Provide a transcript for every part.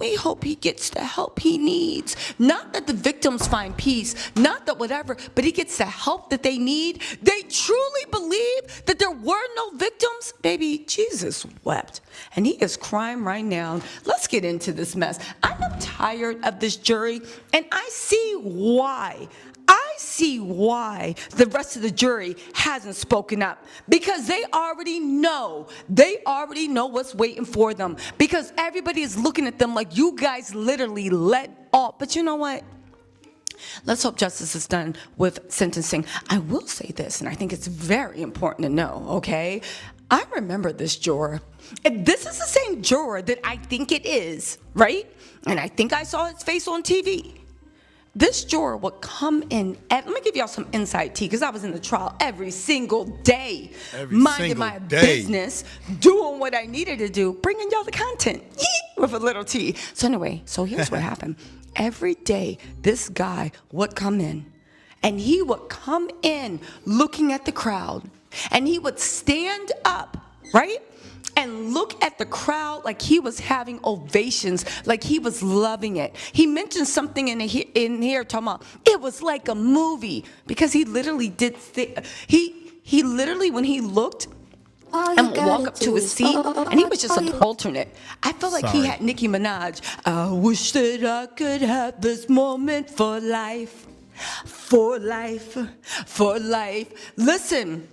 We hope he gets the help he needs. Not that the victims find peace, not that whatever, but he gets the help that they need. They truly believe that there were no victims. Baby, Jesus wept. And he is crying right now. Let's get into this mess. I'm tired of this jury, and I see why. I see why the rest of the jury hasn't spoken up, because they already know what's waiting for them, because everybody is looking at them like, you guys literally let off. But you know what? Let's hope justice is done with sentencing. I will say this, and I think it's very important to know, okay? I remember this juror. And this is the same juror that I think it is, right? And I think I saw his face on TV. This juror would come in, let me give y'all some inside tea, because I was in the trial every single day, minding my business, doing what I needed to do, bringing y'all the content with a little tea. So anyway, here's what happened. Every day, this guy would come in, and he would come in looking at the crowd, and he would stand up, right? And look at the crowd like he was having ovations, like he was loving it. He mentioned something in here talking about it was like a movie, because he literally did. He literally, when he looked and would walk up to his seat, and he was just an alternate. I felt like he had Nicki Minaj. I wish that I could have this moment for life, for life, for life. Listen.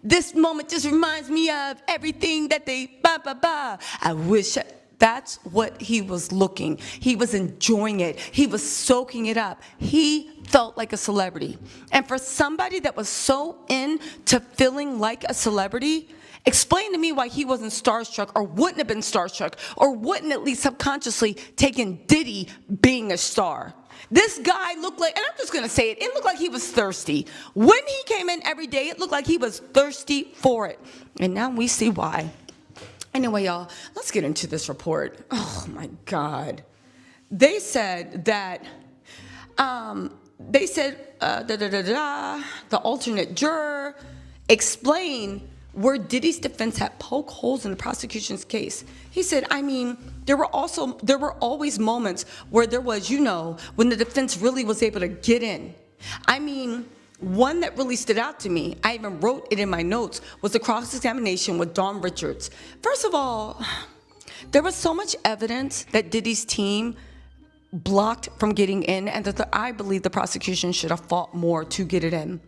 This moment just reminds me of everything that they I wish. That's what he was looking. He was enjoying it. He was soaking it up. He felt like a celebrity. And for somebody that was so into feeling like a celebrity, explain to me why he wasn't starstruck, or wouldn't have been starstruck, or wouldn't at least subconsciously taken Diddy being a star. This guy looked like, and I'm just going to say it looked like he was thirsty. When he came in every day, it looked like he was thirsty for it. And now we see why. Anyway, y'all, let's get into this report. Oh, my God. They said that, the alternate juror explained where Diddy's defense had poked holes in the prosecution's case. He said, there were always moments where there was, when the defense really was able to get in. One that really stood out to me, I even wrote it in my notes, was the cross-examination with Dawn Richards. First of all, there was so much evidence that Diddy's team blocked from getting in, and that I believe the prosecution should have fought more to get it in.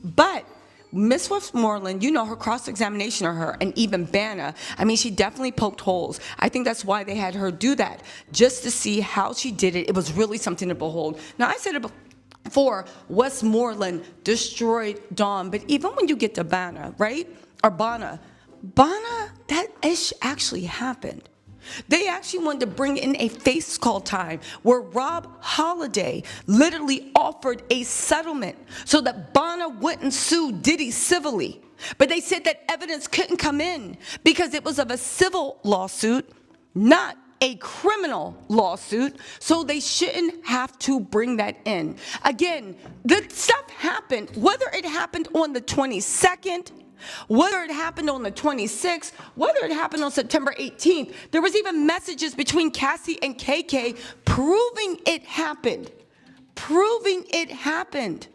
But Miss Westmoreland, her cross-examination of her, and even Banna, she definitely poked holes. I think that's why they had her do that, just to see how she did it. It was really something to behold. Now, I said it before, Westmoreland destroyed Dawn, but even when you get to Banna, right, or Banna, that ish actually happened. They actually wanted to bring in a face call time where Rob Holiday literally offered a settlement so that Banna wouldn't sue Diddy civilly. But they said that evidence couldn't come in because it was of a civil lawsuit, not a criminal lawsuit, so they shouldn't have to bring that in. Again, the stuff happened, whether it happened on the 22nd, whether it happened on the 26th, whether it happened on September 18th, there was even messages between Cassie and KK proving it happened. Proving it happened.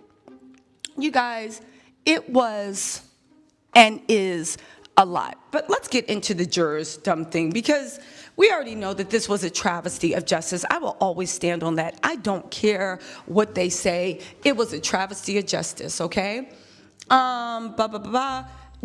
You guys, it was and is a lot. But let's get into the jurors' dumb thing, because we already know that this was a travesty of justice. I will always stand on that. I don't care what they say. It was a travesty of justice, okay?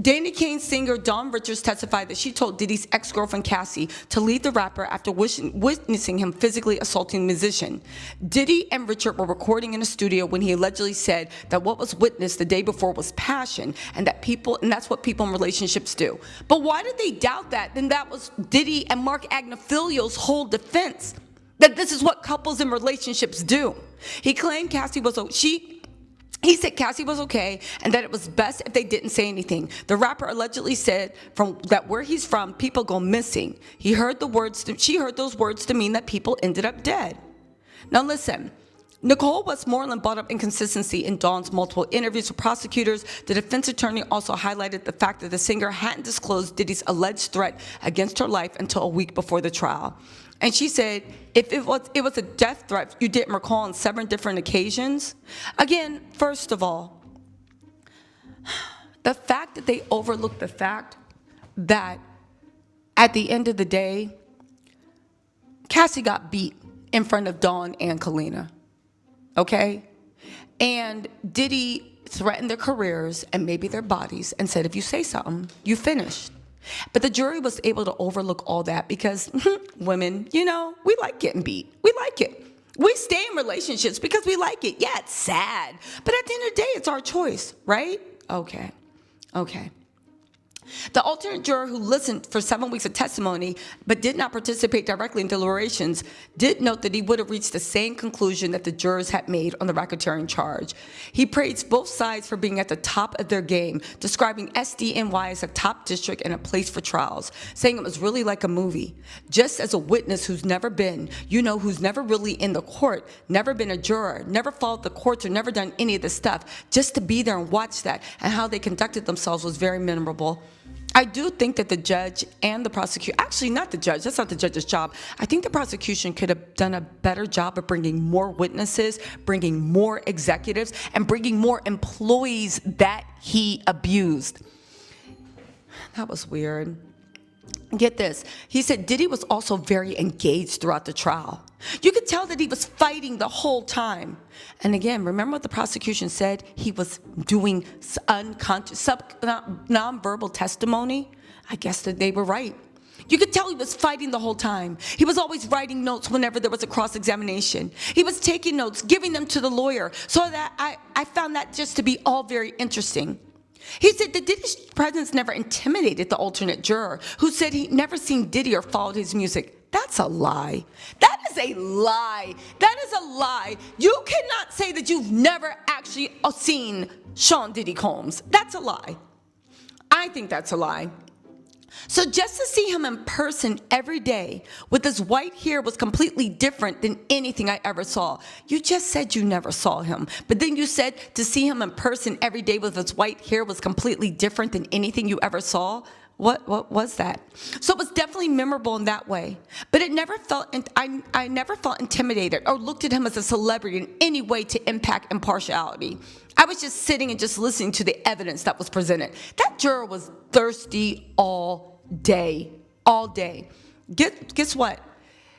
Danny Kane's singer Dawn Richards testified that she told Diddy's ex-girlfriend Cassie to leave the rapper after witnessing him physically assaulting the musician. Diddy and Richard were recording in a studio when he allegedly said that what was witnessed the day before was passion, and that's what people in relationships do. But why did they doubt that? Then that was Diddy and Mark Agnifilio's whole defense, that this is what couples in relationships do. He claimed He said Cassie was okay and that it was best if they didn't say anything. The rapper allegedly said that where he's from, people go missing. She heard those words to mean that people ended up dead. Now listen, Nicole Westmoreland brought up inconsistency in Dawn's multiple interviews with prosecutors. The defense attorney also highlighted the fact that the singer hadn't disclosed Diddy's alleged threat against her life until a week before the trial. And she said, if it was a death threat you didn't recall on 7 different occasions. Again, first of all, the fact that they overlooked the fact that at the end of the day, Cassie got beat in front of Dawn and Kalina. Okay? And Diddy threatened their careers and maybe their bodies and said, if you say something, you finished. But the jury was able to overlook all that because women, you know, we like getting beat. We like it. We stay in relationships because we like it. Yeah, it's sad. But at the end of the day, it's our choice, right? Okay. The alternate juror who listened for 7 weeks of testimony but did not participate directly in deliberations did note that he would have reached the same conclusion that the jurors had made on the racketeering charge. He praised both sides for being at the top of their game, describing SDNY as a top district and a place for trials, saying it was really like a movie. Just as a witness who's never been, who's never really in the court, never been a juror, never followed the courts or never done any of this stuff, just to be there and watch that and how they conducted themselves was very memorable. I do think that the judge and the prosecution, actually not the judge, that's not the judge's job. I think the prosecution could have done a better job of bringing more witnesses, bringing more executives, and bringing more employees that he abused. That was weird. Get this, he said Diddy was also very engaged throughout the trial. You could tell that he was fighting the whole time. And again, remember what the prosecution said? He was doing nonverbal testimony. I guess that they were right. You could tell he was fighting the whole time. He was always writing notes whenever there was a cross-examination. He was taking notes, giving them to the lawyer. So that I found that just to be all very interesting. He said that Diddy's presence never intimidated the alternate juror, who said he'd never seen Diddy or followed his music. That's a lie. That is a lie. That is a lie. You cannot say that you've never actually seen Sean Diddy Combs. That's a lie. I think that's a lie. So just to see him in person every day with his white hair was completely different than anything I ever saw. You just said you never saw him, but then you said to see him in person every day with his white hair was completely different than anything you ever saw. What was that? So it was definitely memorable in that way, but it never felt, I never felt intimidated or looked at him as a celebrity in any way to impact impartiality. I was just sitting and just listening to the evidence that was presented. That juror was thirsty all day. Guess what?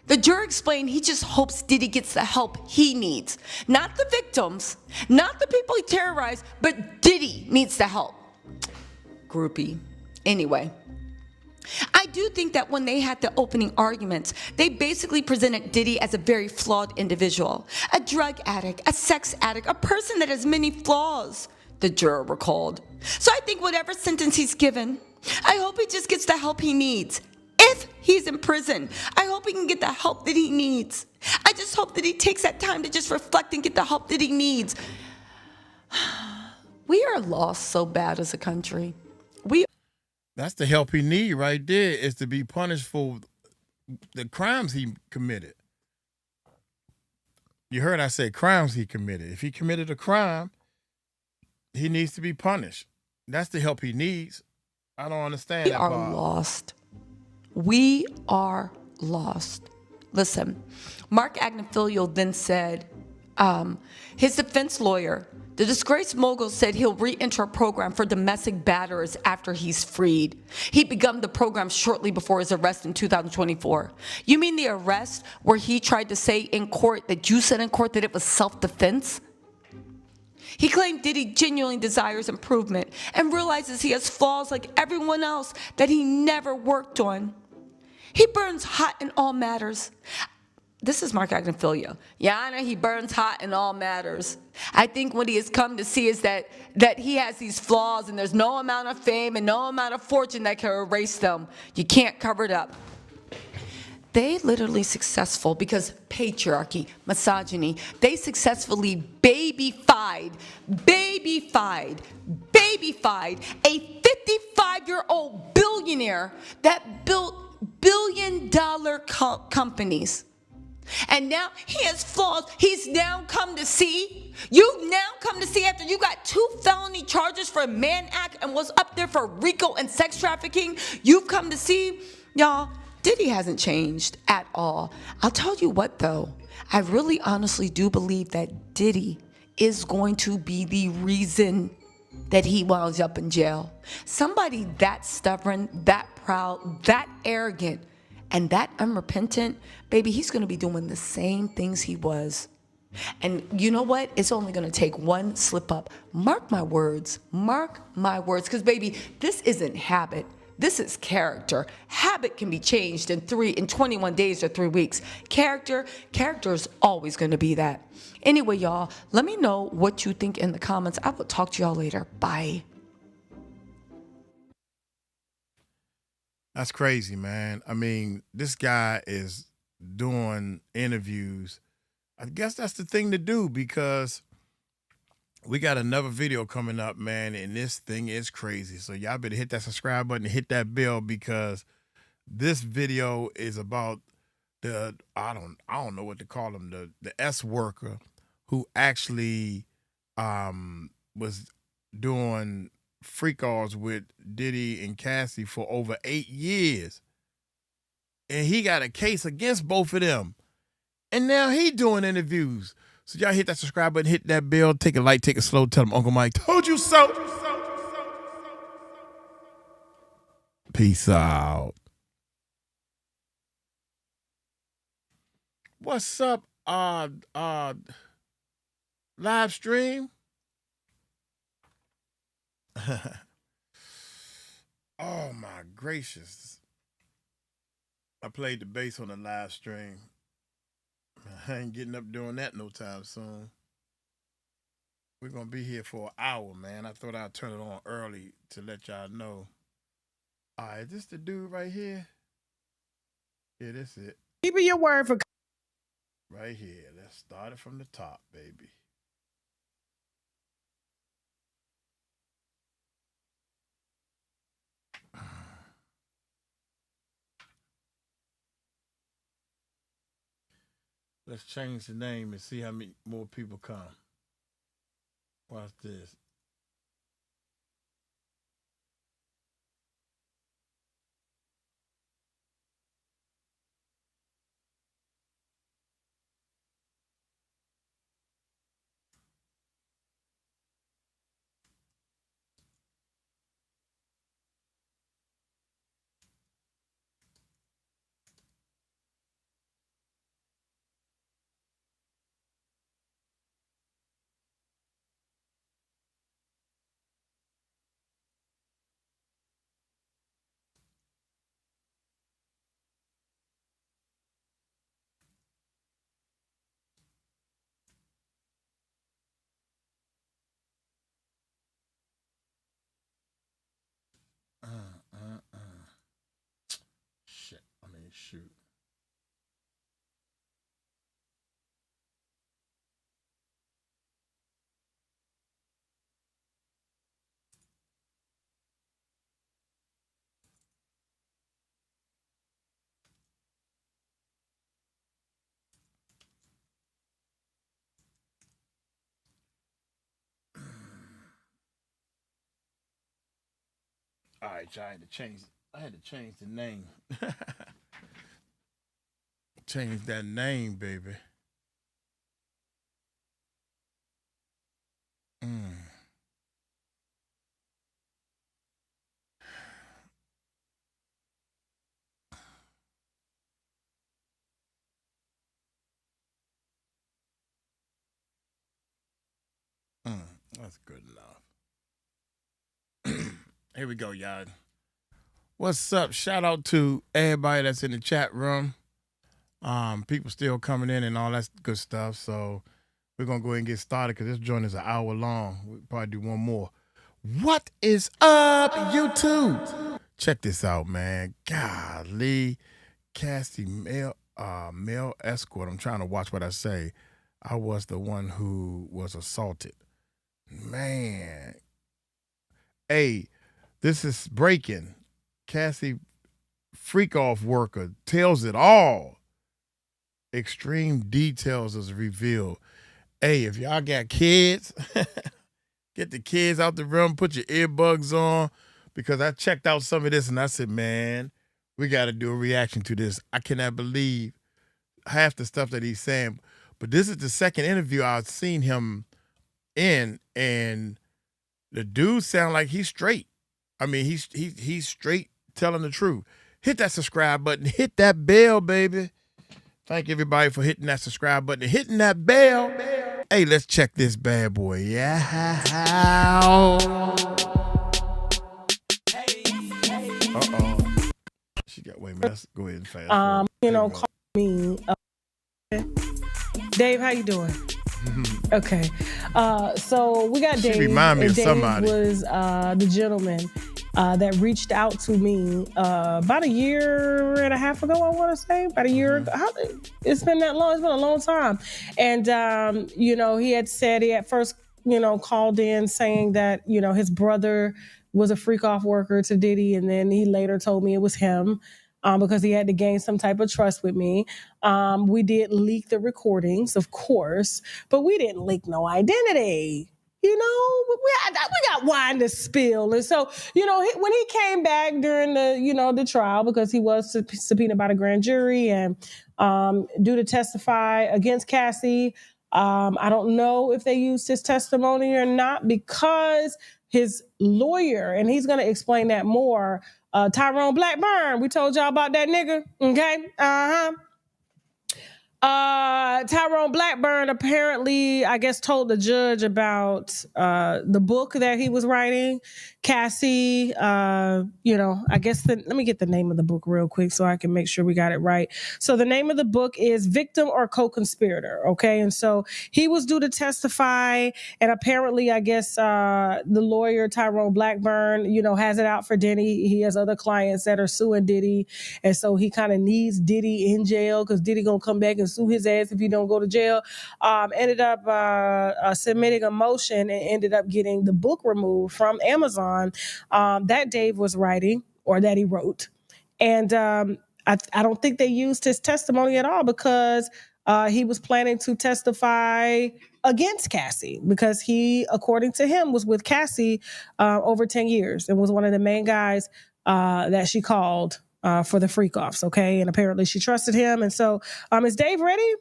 The juror explained he just hopes Diddy gets the help he needs. Not the victims, not the people he terrorized, but Diddy needs the help. Groupie. Anyway, I do think that when they had the opening arguments, they basically presented Diddy as a very flawed individual, a drug addict, a sex addict, a person that has many flaws, the juror recalled. So I think whatever sentence he's given, I hope he just gets the help he needs. If he's in prison, I hope he can get the help that he needs. I just hope that he takes that time to just reflect and get the help that he needs. We are lost so bad as a country. That's the help he need right there, is to be punished for the crimes he committed. You heard I said crimes he committed. If he committed a crime, he needs to be punished. That's the help he needs. I don't understand that part. We are lost. We are lost. Listen, 𝗟𝗡𝗡𝗞𝗦 then said, his defense lawyer, the disgraced mogul, said he'll re-enter a program for domestic batterers after he's freed. He began the program shortly before his arrest in 2024. You mean the arrest where he tried to say in court that you said in court that it was self-defense? He claimed Diddy genuinely desires improvement and realizes he has flaws like everyone else that he never worked on. He burns hot in all matters. This is 𝗟𝗡𝗡𝗞𝗦. Yeah, I know he burns hot in all matters. I think what he has come to see is that he has these flaws and there's no amount of fame and no amount of fortune that can erase them. You can't cover it up. They literally successful because patriarchy, misogyny, they successfully baby-fied a 55-year-old billionaire that built billion-dollar companies. And now he has flaws. He's now come to see. You've now come to see after you got 2 felony charges for Mann Act and was up there for RICO and sex trafficking. You've come to see, y'all, Diddy hasn't changed at all. I'll tell you what, though. I really honestly do believe that Diddy is going to be the reason that he winds up in jail. Somebody that stubborn, that proud, that arrogant, and that unrepentant, baby, he's going to be doing the same things he was. And you know what? It's only going to take one slip up. Mark my words. Mark my words. Because, baby, this isn't habit. This is character. Habit can be changed in 21 days or 3 weeks. Character is always going to be that. Anyway, y'all, let me know what you think in the comments. I will talk to y'all later. Bye. That's crazy, man. I mean, this guy is doing interviews. I guess that's the thing to do because we got another video coming up, man, and this thing is crazy. So y'all better hit that subscribe button and hit that bell because this video is about the I don't know what to call him, the S worker who actually was doing freak-offs with Diddy and Cassie for over 8 years. And he got a case against both of them. And now he doing interviews. So y'all hit that subscribe button, hit that bell, take it light, take it slow, tell them Uncle Mike told you so. Peace out. What's up, live stream? Oh my gracious. I played the bass on the live stream. I ain't getting up doing that no time soon. We're going to be here for an hour, man. I thought I'd turn it on early to let y'all know. All right, is this the dude right here? Yeah, this it. Keep your word for right here. Let's start it from the top, baby. Let's change the name and see how many more people come. Watch this. Shit. I mean, shoot. All right, y'all, I had to change the name. Change that name, baby. That's good enough. Here we go, y'all. What's up? Shout out to everybody that's in the chat room. People still coming in and all that good stuff. So we're going to go ahead and get started because this joint is an hour long. We'll probably do one more. What is up, YouTube? Check this out, man. Golly. Cassie, male escort. I'm trying to watch what I say. I was the one who was assaulted. Man. Hey, this is breaking. Cassie, freak-off worker, tells it all. extreme details is revealed. Hey, if y'all got kids, get the kids out the room, put your earbuds on, because I checked out some of this and I said, man, we got to do a reaction to this. I cannot believe half the stuff that he's saying. But this is the second interview I've seen him in, and the dude sound like he's straight. I mean, he's straight telling the truth. Hit that subscribe button. Hit that bell, baby. Thank everybody for hitting that subscribe button and hitting that bell. Hey, let's check this bad boy. Yeah. Uh-oh. She got, wait a minute, let's go ahead and fast forward. Call me. Dave, how you doing? Okay. So we got Dave. She remind me of Dave somebody. Was the gentleman that reached out to me about a year and a half ago, I want to say. About a year ago. It's been that long. It's been a long time. And, he had said, he at first, called in saying that, his brother was a freak-off worker to Diddy, and then he later told me it was him. Because he had to gain some type of trust with me. We did leak the recordings, of course, but we didn't leak no identity. We got wine to spill. And so, when he came back during the trial, because he was subpoenaed by the grand jury and due to testify against Cassie, I don't know if they used his testimony or not, because his lawyer, and he's going to explain that more, Tyrone Blackburn, we told y'all about that nigga, okay? Tyrone Blackburn apparently, I guess, told the judge about the book that he was writing. Cassie, let me get the name of the book real quick so I can make sure we got it right. So the name of the book is Victim or Co-Conspirator, okay? And so he was due to testify, and apparently, I guess, the lawyer, Tyrone Blackburn, has it out for Diddy. He has other clients that are suing Diddy, and so he kind of needs Diddy in jail because Diddy gonna come back and sue his ass if he don't go to jail. Ended up submitting a motion and ended up getting the book removed from Amazon that Dave was writing, or that he wrote. And I don't think they used his testimony at all, because he was planning to testify against Cassie, because he, according to him, was with Cassie over 10 years and was one of the main guys that she called for the freak-offs, okay? And apparently she trusted him. And so, is Dave ready?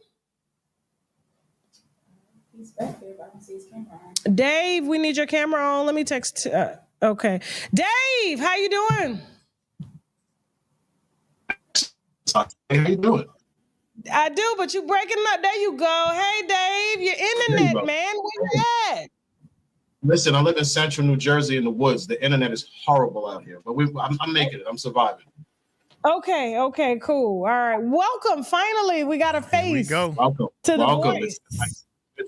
He's back there, but I don't see his camera on. Dave, we need your camera on. Let me text. Okay. Dave, how you doing? Hey, how you doing? I do, but you breaking up. There you go. Hey, Dave, your internet, man. Where you at? Listen, I live in central New Jersey in the woods. The internet is horrible out here, but I'm making it. I'm surviving. Okay, cool. All right. Welcome. Finally, we got a face. Here we go. Welcome. To the Welcome. voice.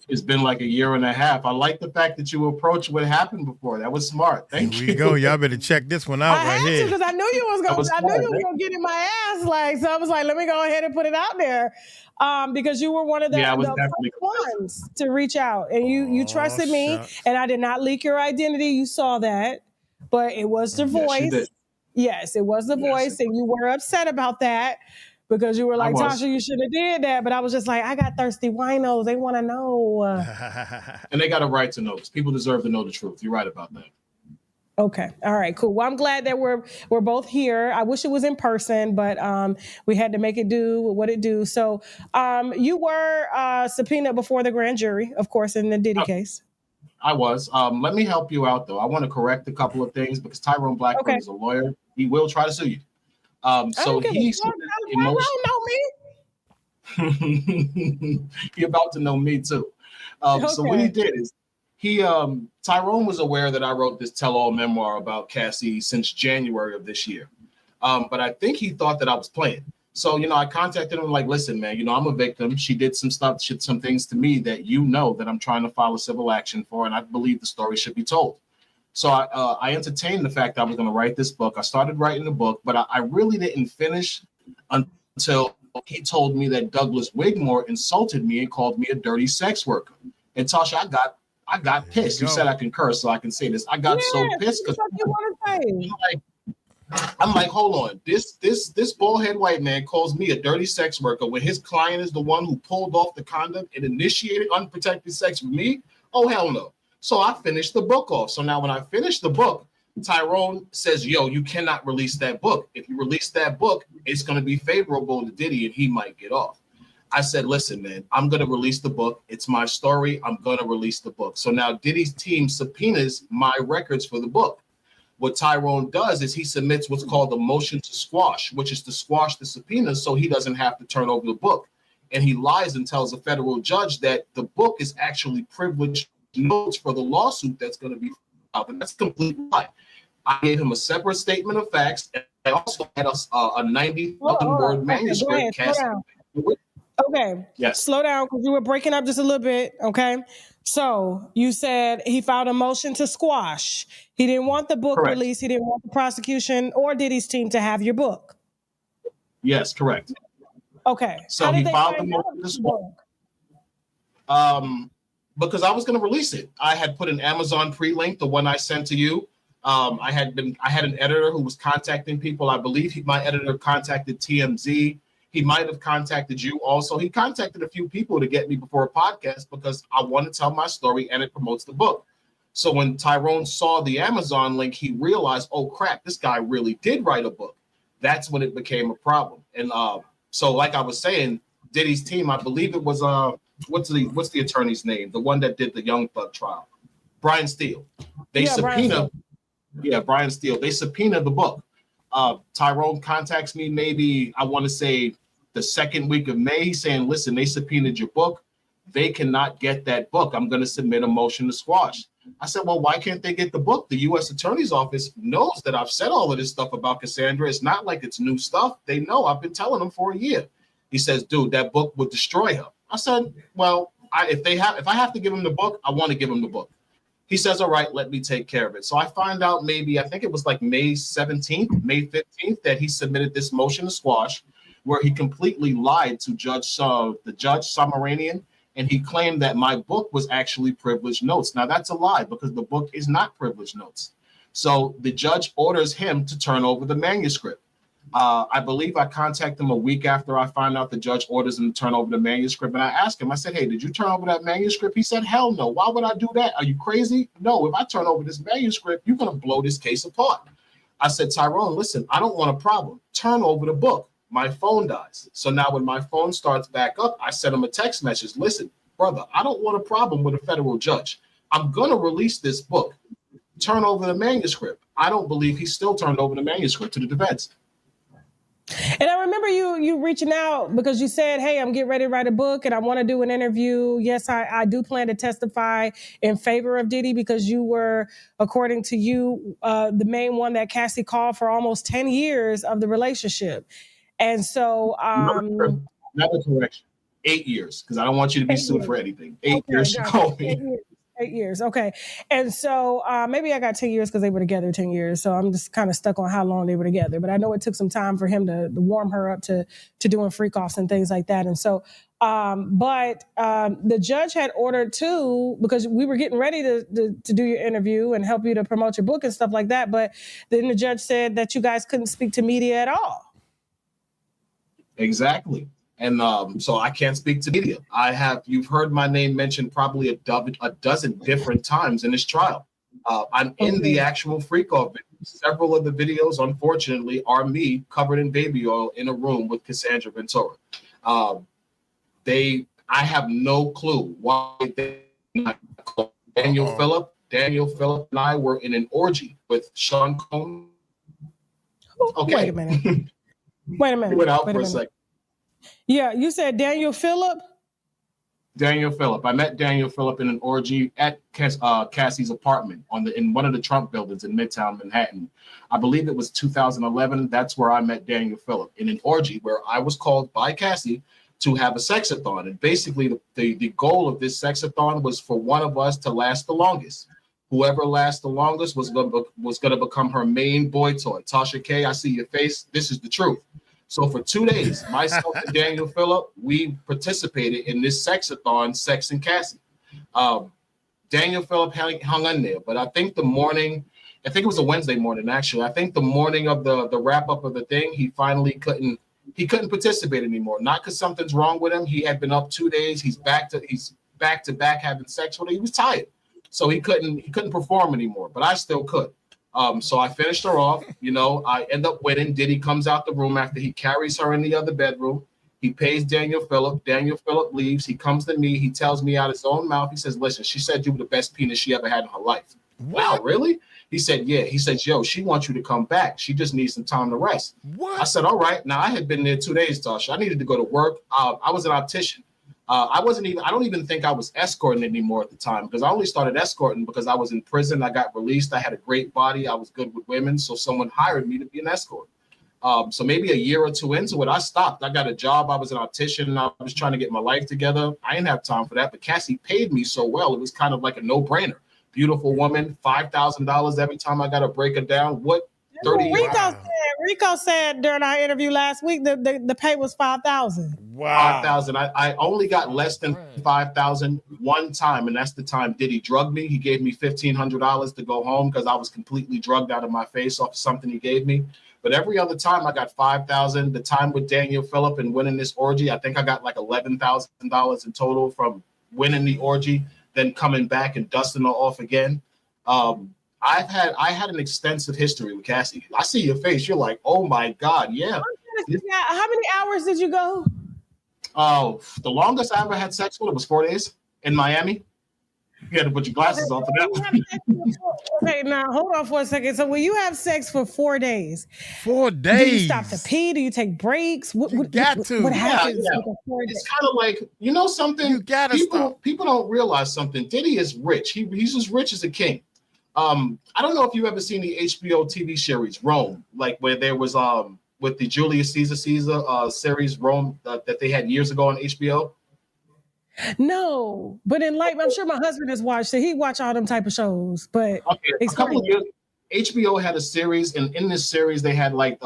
It's been like a year and a half. I like the fact that you approached what happened before. That was smart. Thank you. Here we go. Y'all better check this one out right here. Because I knew you was gonna get in my ass. So I was like, let me go ahead and put it out there. Because you were one of the first ones to reach out, and you trusted me, and I did not leak your identity. You saw that, but it was the voice. Yes, it was the voice, and you were upset about that. Because you were like, Tasha, you should have did that. But I was just like, I got thirsty winos. They want to know. And they got a right to know, because people deserve to know the truth. You're right about that. Okay. All right, cool. Well, I'm glad that we're both here. I wish it was in person, but we had to make it do what it do. So you were subpoenaed before the grand jury, of course, in the Diddy case. I was. Let me help you out, though. I want to correct a couple of things, because Tyrone Blackburn is a lawyer. He will try to sue you. So he's don't know me. You're about to know me too. So what he did is Tyrone was aware that I wrote this tell-all memoir about Cassie since January of this year. But I think he thought that I was playing. So, I contacted him like, listen, man, I'm a victim. She did some things to me that that I'm trying to file a civil action for, and I believe the story should be told. So I entertained the fact that I was going to write this book. I started writing the book, but I really didn't finish until he told me that Douglas Wigmore insulted me and called me a dirty sex worker. And Tasha, I got pissed. You said I can curse, so I can say this. I got so pissed because I'm like, hold on. This bald-head white man calls me a dirty sex worker when his client is the one who pulled off the condom and initiated unprotected sex with me? Oh, hell no. So I finished the book off. So now when I finish the book, Tyrone says, yo, you cannot release that book. If you release that book, it's going to be favorable to Diddy and he might get off. I said, listen, man, I'm going to release the book. It's my story. I'm going to release the book. So now Diddy's team subpoenas my records for the book. What Tyrone does is he submits what's called a motion to squash, which is to squash the subpoena so he doesn't have to turn over the book. And he lies and tells a federal judge that the book is actually privileged notes for the lawsuit that's going to be filed. And that's a complete lie. I gave him a separate statement of facts. And I also had a 90-word manuscript. Okay. Yes. Slow down because you were breaking up just a little bit. Okay. So you said he filed a motion to squash. He didn't want the book Correct. released. He didn't want the prosecution or Diddy's team to have your book. Yes, correct. Okay. So he filed the motion to squash. Because I was going to release it. I had put an Amazon pre-link, the one I sent to you. I had an editor who was contacting people. I believe my editor contacted TMZ. He might have contacted you also. He contacted a few people to get me before a podcast because I want to tell my story and it promotes the book. So when Tyrone saw the Amazon link, he realized, oh crap, this guy really did write a book. That's when it became a problem. And so like I was saying, Diddy's team, I believe it was what's the attorney's name? The one that did the Young Thug trial, Brian Steele. Brian Steele. They subpoenaed the book. Tyrone contacts me maybe, I want to say the second week of May, saying, listen, they subpoenaed your book. They cannot get that book. I'm going to submit a motion to squash. I said, well, why can't they get the book? The U.S. Attorney's Office knows that I've said all of this stuff about Cassandra. It's not like it's new stuff. They know. I've been telling them for a year. He says, dude, that book would destroy her. I said, well, if I have to give him the book, I want to give him the book. He says, all right, let me take care of it. So I find out maybe, I think it was like May 17th, May 15th, that he submitted this motion to squash where he completely lied to the judge Summarian, and he claimed that my book was actually privileged notes. Now that's a lie because the book is not privileged notes. So the judge orders him to turn over the manuscript. I believe I contacted him a week after I find out the judge orders him to turn over the manuscript. And I asked him, I said, hey, did you turn over that manuscript? He said, hell no. Why would I do that? Are you crazy? No, if I turn over this manuscript, you're going to blow this case apart. I said, Tyrone, listen, I don't want a problem. Turn over the book. My phone dies. So now when my phone starts back up, I sent him a text message. Listen, brother, I don't want a problem with a federal judge. I'm going to release this book. Turn over the manuscript. I don't believe he still turned over the manuscript to the defense. And I remember you reaching out because you said, hey, I'm getting ready to write a book and I want to do an interview. Yes, I do plan to testify in favor of Diddy because you were, according to you, the main one that Cassie called for almost 10 years of the relationship. And so... Another correction. 8 years, because I don't want you to be sued for anything. 8 years she called me. 8 years. Okay. And so maybe I got 10 years because they were together 10 years. So I'm just kind of stuck on how long they were together. But I know it took some time for him to warm her up to doing freak offs and things like that. And so, but the judge had ordered too, because we were getting ready to do your interview and help you to promote your book and stuff like that. But then the judge said that you guys couldn't speak to media at all. Exactly. And so I can't speak to media. You've heard my name mentioned probably a dozen different times in this trial. I'm in the actual freak off video. Several of the videos, unfortunately, are me covered in baby oil in a room with Cassandra Ventura. I have no clue why they Daniel Phillip and I were in an orgy with Sean Combs. Okay. Wait a minute. Went out for a second. Yeah, you said Daniel Phillip? Daniel Phillip. I met Daniel Phillip in an orgy at Cassie's apartment in one of the Trump buildings in Midtown Manhattan. I believe it was 2011. That's where I met Daniel Phillip in an orgy where I was called by Cassie to have a sexathon. And basically the goal of this sexathon was for one of us to last the longest. Whoever lasts the longest was going to become her main boy toy. Tasha K, I see your face. This is the truth. So for 2 days, myself and Daniel Phillip, we participated in this sexathon, Sex and Cassie. Daniel Phillip hung in there, but I think the morning I think it was a Wednesday morning, actually. I think the morning of the wrap up of the thing, he finally couldn't participate anymore. Not because something's wrong with him. He had been up 2 days. He's back to back having sex with her. He was tired, so he couldn't perform anymore. But I still could. So I finished her off. You know, I end up winning. Diddy comes out the room after he carries her in the other bedroom. He pays Daniel Phillip. Daniel Phillip leaves. He comes to me. He tells me out his own mouth. He says, "Listen, she said you were the best penis she ever had in her life." Wow, really? He said, "Yeah." He says, "Yo, she wants you to come back. She just needs some time to rest." What? I said, "All right." Now I had been there 2 days, Tasha. I needed to go to work. I was an optician. I don't even think I was escorting anymore at the time, because I only started escorting because I was in prison. I got released. I had a great body. I was good with women. So someone hired me to be an escort. So maybe a year or two into it, I stopped. I got a job. I was an optician and I was trying to get my life together. I didn't have time for that, but Cassie paid me so well. It was kind of like a no-brainer. Beautiful woman, $5,000 every time I got to break her down. What? 30 Rico said during our interview last week that the pay was $5,000. Wow. 5,000. I only got less than 5,000 one time, and that's the time Diddy drugged me. He gave me $1,500 to go home because I was completely drugged out of my face off of something he gave me. But every other time I got 5,000. The time with Daniel Phillip and winning this orgy, I think I got like $11,000 in total from winning the orgy, then coming back and dusting her off again. I had an extensive history with Cassie. I see your face. You're like, oh my God, yeah. How many hours did you go? Oh, the longest I ever had sex with her was 4 days in Miami. You had to put your glasses on for that one. Okay, now hold on for a second. So when you have sex for 4 days, 4 days, do you stop to pee? Do you take breaks? What happens? Yeah. With 4 days? It's kind of like, you know something? You gotta stop. People don't realize something. Diddy is rich. He's as rich as a king. I don't know if you've ever seen the HBO TV series Rome, like where there was with the Julius Caesar series Rome that they had years ago on HBO. No, but I'm sure my husband has watched it. He watch all them type of shows. But okay, a couple of years, HBO had a series, and in this series they had like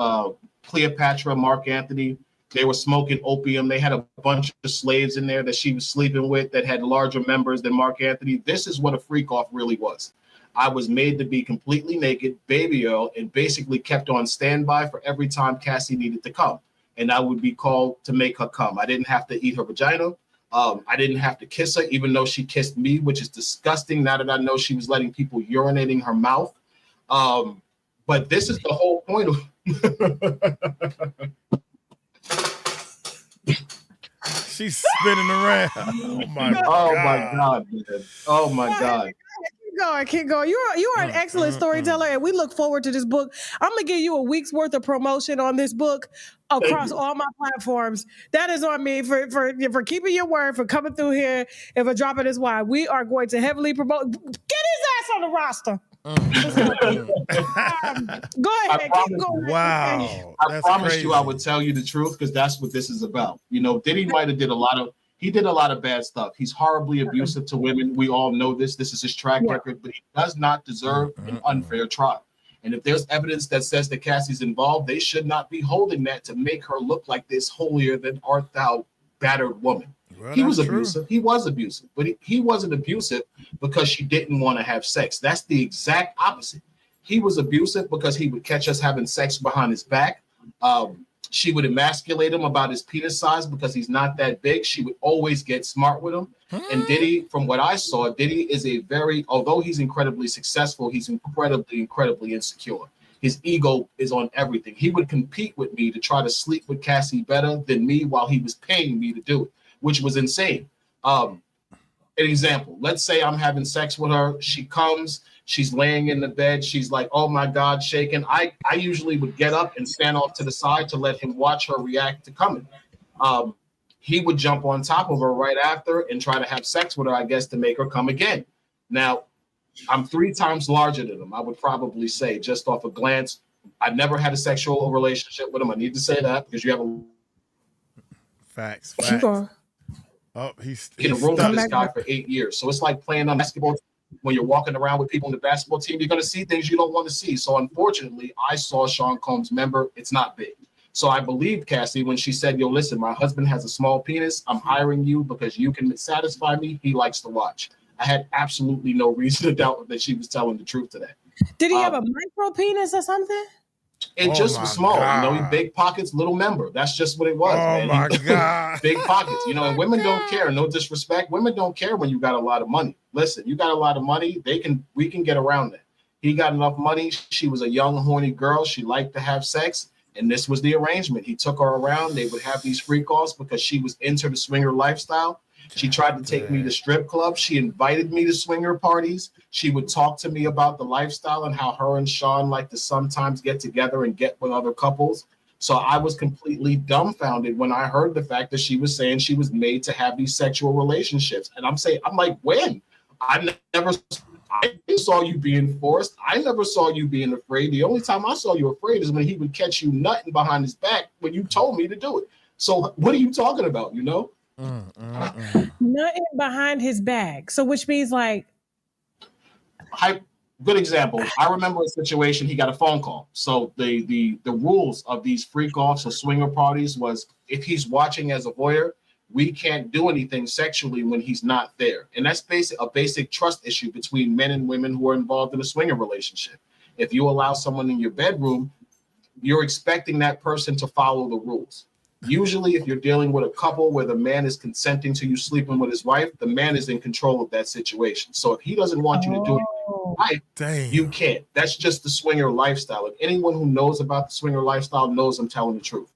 Cleopatra, Mark Antony. They were smoking opium. They had a bunch of slaves in there that she was sleeping with that had larger members than Mark Antony. This is what a freak off really was. I was made to be completely naked, baby oil, and basically kept on standby for every time Cassie needed to come. And I would be called to make her come. I didn't have to eat her vagina. I didn't have to kiss her, even though she kissed me, which is disgusting now that I know she was letting people urinate in her mouth. But this is the whole point of she's spinning around. Oh my God, man. Oh my God. Keep going. You are an excellent storyteller, and we look forward to this book. I'm gonna give you a week's worth of promotion on this book across all my platforms. That is on me for keeping your word, for coming through here, and for dropping this wine. We are going to heavily promote. Get his ass on the roster. Go ahead. Keep going. Wow. I promised you I would tell you the truth, because that's what this is about. You know, Diddy might have did a lot of bad stuff. He's horribly abusive to women. We all know this. This is his track record, but he does not deserve an unfair trial. And if there's evidence that says that Cassie's involved, they should not be holding that to make her look like this holier than art thou battered woman. Well, he was abusive. He was abusive, but he wasn't abusive because she didn't want to have sex. That's the exact opposite. He was abusive because he would catch us having sex behind his back. She would emasculate him about his penis size because he's not that big. She would always get smart with him. And Diddy, from what I saw, Diddy is although he's incredibly successful, he's incredibly insecure. His ego is on everything. He would compete with me to try to sleep with Cassie better than me while he was paying me to do it, which was insane. An example, let's say I'm having sex with her. She comes. She's laying in the bed. She's like, oh my God, shaking. I usually would get up and stand off to the side to let him watch her react to coming. He would jump on top of her right after and try to have sex with her, I guess, to make her come again. Now, I'm 3 times larger than him, I would probably say, just off a glance. I never had a sexual relationship with him. I need to say that because you have a facts. Oh, he's in a room with this guy for 8 years. So it's like playing on basketball. When you're walking around with people in the basketball team, you're going to see things you don't want to see. So unfortunately, I saw Sean Combs' member. It's not big. So I believed Cassie when she said, yo, listen, my husband has a small penis. I'm hiring you because you can satisfy me. He likes to watch. I had absolutely no reason to doubt that she was telling the truth to that. Did he have a micro penis or something? It just was small. God. You know, he big pockets, little member. That's just what it was, Oh man. my God. Big pockets, you know, and women don't care. No disrespect. Women don't care when you got a lot of money. Listen, you got a lot of money. We can get around that. He got enough money. She was a young, horny girl. She liked to have sex. And this was the arrangement. He took her around. They would have these freak offs because she was into the swinger lifestyle. She tried to take me to strip clubs. She invited me to swinger parties. She would talk to me about the lifestyle and how her and Sean like to sometimes get together and get with other couples. So I was completely dumbfounded when I heard the fact that she was saying she was made to have these sexual relationships. And I'm like, when? I saw you being forced. I never saw you being afraid. The only time I saw you afraid is when he would catch you nutting behind his back when you told me to do it. So what are you talking about, you know? Nothing behind his back. So which means like good example. I remember a situation, he got a phone call. So the rules of these freak offs or swinger parties was if he's watching as a voyeur, we can't do anything sexually when he's not there. And that's a basic trust issue between men and women who are involved in a swinger relationship. If you allow someone in your bedroom, you're expecting that person to follow the rules. Usually, if you're dealing with a couple where the man is consenting to you sleeping with his wife, the man is in control of that situation. So if he doesn't want you to do it, you can't. That's just the swinger lifestyle. And anyone who knows about the swinger lifestyle knows I'm telling the truth.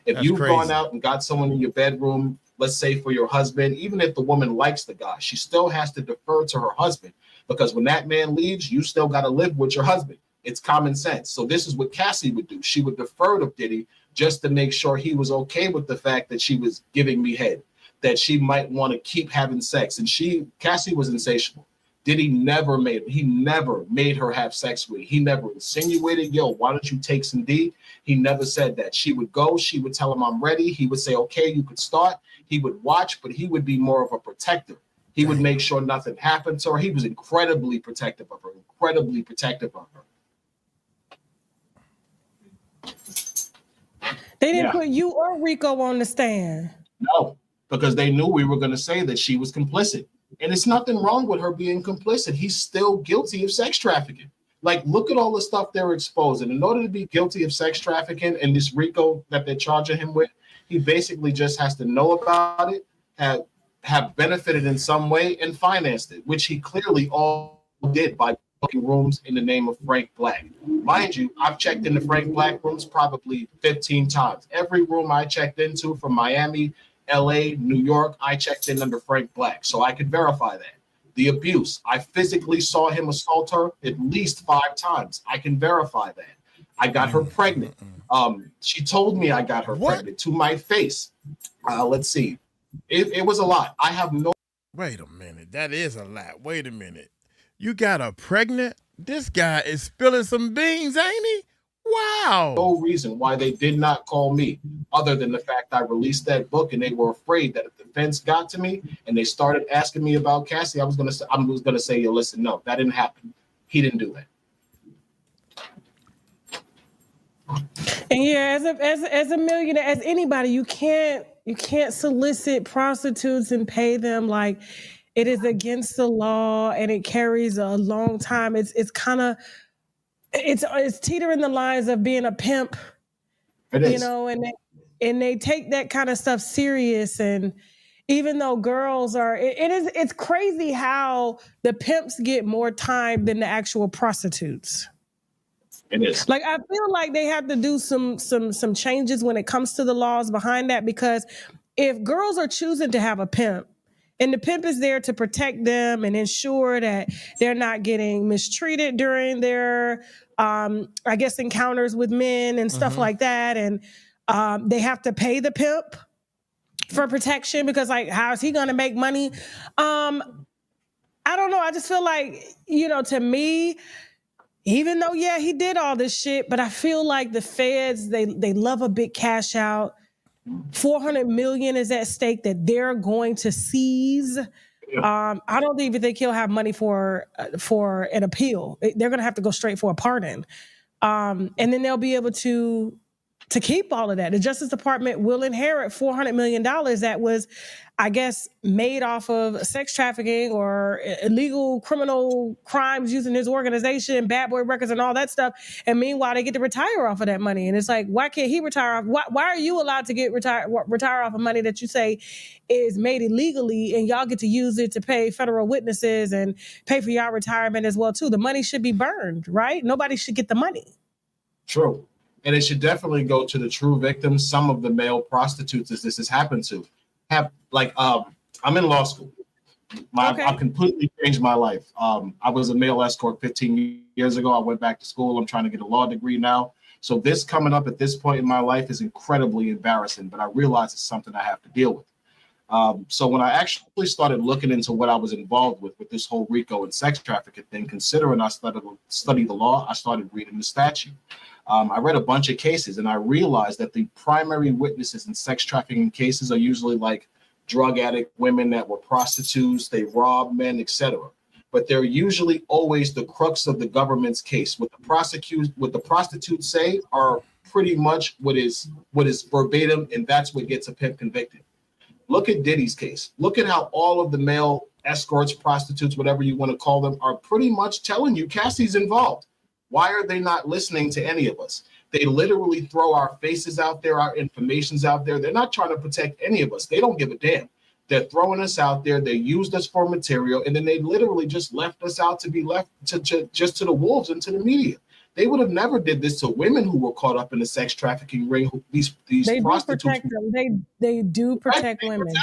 If you've gone out and got someone in your bedroom, let's say for your husband, even if the woman likes the guy, she still has to defer to her husband because when that man leaves, you still got to live with your husband. It's common sense. So this is what Cassie would do. She would defer to Diddy just to make sure he was okay with the fact that she was giving me head, that she might want to keep having sex. And Cassie was insatiable. Diddy never made her have sex with her. He never insinuated, yo, why don't you take some D? He never said that. She would go, she would tell him I'm ready. He would say, okay, you could start. He would watch, but he would be more of a protector. He would make sure nothing happened to her. He was incredibly protective of her. They didn't put you or Rico on the stand. No, because they knew we were going to say that she was complicit. And it's nothing wrong with her being complicit. He's still guilty of sex trafficking. Like, look at all the stuff they're exposing. In order to be guilty of sex trafficking and this RICO that they're charging him with, he basically just has to know about it, have benefited in some way, and financed it, which he clearly all did by booking rooms in the name of Frank Black. Mind you, I've checked into Frank Black rooms probably 15 times. Every room I checked into from Miami, LA, New York, I checked in under Frank Black, so I could verify that. The abuse, I physically saw him assault her at least 5 times. I can verify that. I got her pregnant. She told me I got her pregnant to my face. Let's see. It was a lot. I have no. Wait a minute. That is a lot. Wait a minute. You got her pregnant? This guy is spilling some beans, ain't he? Wow. No reason why they did not call me other than the fact I released that book, and they were afraid that if the fence got to me and they started asking me about Cassie, I was gonna say, yo, listen, no, that didn't happen. He didn't do that. And yeah, as a millionaire, as anybody, you can't solicit prostitutes and pay them. Like, it is against the law and it carries a long time. It's teetering the lines of being a pimp, you know, and they take that kind of stuff serious. And even though girls are, it's crazy how the pimps get more time than the actual prostitutes. It is. Like, I feel like they have to do some changes when it comes to the laws behind that, because if girls are choosing to have a pimp and the pimp is there to protect them and ensure that they're not getting mistreated during their, I guess, encounters with men and stuff like that, and they have to pay the pimp for protection because, like, how is he going to make money? I don't know. I just feel like, you know, to me, even though, yeah, he did all this shit, but I feel like the feds, they love a big cash out. $400 million is at stake that they're going to seize. Yeah. I don't even think he'll have money for an appeal. They're going to have to go straight for a pardon. And then they'll be able to to keep all of that. The Justice Department will inherit $400 million that was, I guess, made off of sex trafficking or illegal criminal crimes using his organization, bad boy records and all that stuff. And meanwhile, they get to retire off of that money. And it's like, why can't he retire off? Why are you allowed to get retire off of money that you say is made illegally, and y'all get to use it to pay federal witnesses and pay for y'all retirement as well too? The money should be burned, right? Nobody should get the money. True. And it should definitely go to the true victims. Some of the male prostitutes as this has happened to have, like, I'm in law school. I've completely changed my life. I was a male escort 15 years ago. I went back to school. I'm trying to get a law degree now. So this coming up at this point in my life is incredibly embarrassing, but I realize it's something I have to deal with. So when I actually started looking into what I was involved with this whole RICO and sex trafficking thing, considering I studied the law, I started reading the statute. I read a bunch of cases, and I realized that the primary witnesses in sex trafficking cases are usually like drug addict women that were prostitutes, they robbed men, etc. But they're usually always the crux of the government's case. What the prostitutes say are pretty much what is verbatim, and that's what gets a pimp convicted. Look at Diddy's case. Look at how all of the male escorts, prostitutes, whatever you want to call them, are pretty much telling you Cassie's involved. Why are they not listening to any of us? They literally throw our faces out there, our information's out there. They're not trying to protect any of us. They don't give a damn. They're throwing us out there. They used us for material, and then they literally just left us out to be left to just to the wolves and to the media. They would have never did this to women who were caught up in the sex trafficking ring. These they prostitutes. Do protect them. They do protect women.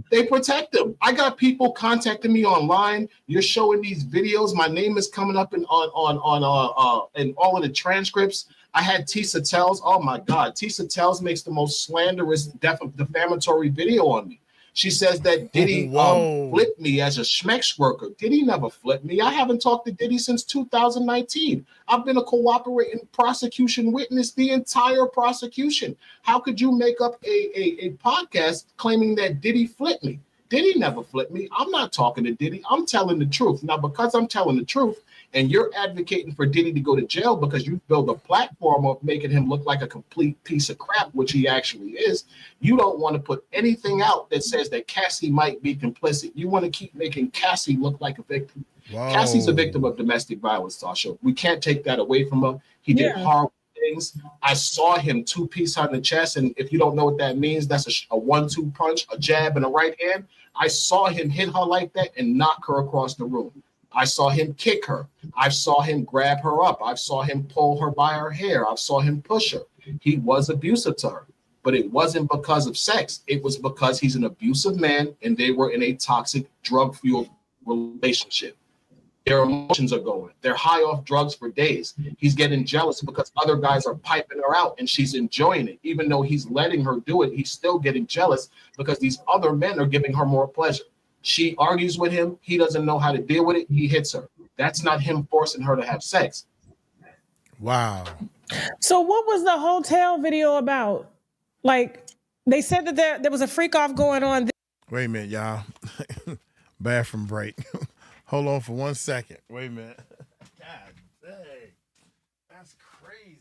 They protect them. I got people contacting me online. You're showing these videos. My name is coming up in all of the transcripts. I had Tisa Tells. Oh my God, Tisa Tells makes the most slanderous, defamatory video on me. She says that Diddy flipped me as a schmex worker. Diddy never flipped me. I haven't talked to Diddy since 2019. I've been a cooperating prosecution witness the entire prosecution. How could you make up a podcast claiming that Diddy flipped me? Diddy never flipped me. I'm not talking to Diddy. I'm telling the truth. Now, because I'm telling the truth, and you're advocating for Diddy to go to jail because you build a platform of making him look like a complete piece of crap, which he actually is, you don't want to put anything out that says that Cassie might be complicit. You want to keep making Cassie look like a victim. Whoa. Cassie's a victim of domestic violence, Tasha. We can't take that away from her. He did horrible things. I saw him two-piece her in the chest, and if you don't know what that means, that's a 1-2 punch, a jab, and a right hand. I saw him hit her like that and knock her across the room. I saw him kick her. I saw him grab her up. I saw him pull her by her hair. I saw him push her. He was abusive to her, but it wasn't because of sex. It was because he's an abusive man and they were in a toxic, drug-fueled relationship. Their emotions are going. They're high off drugs for days. He's getting jealous because other guys are piping her out and she's enjoying it. Even though he's letting her do it, he's still getting jealous because these other men are giving her more pleasure. She argues with him. He doesn't know how to deal with it. He hits her. That's not him forcing her to have sex. Wow. So what was the hotel video about? Like, they said that there was a freak off going on. Wait a minute, y'all. Bathroom break. Hold on for 1 second. Wait a minute. God dang. That's crazy.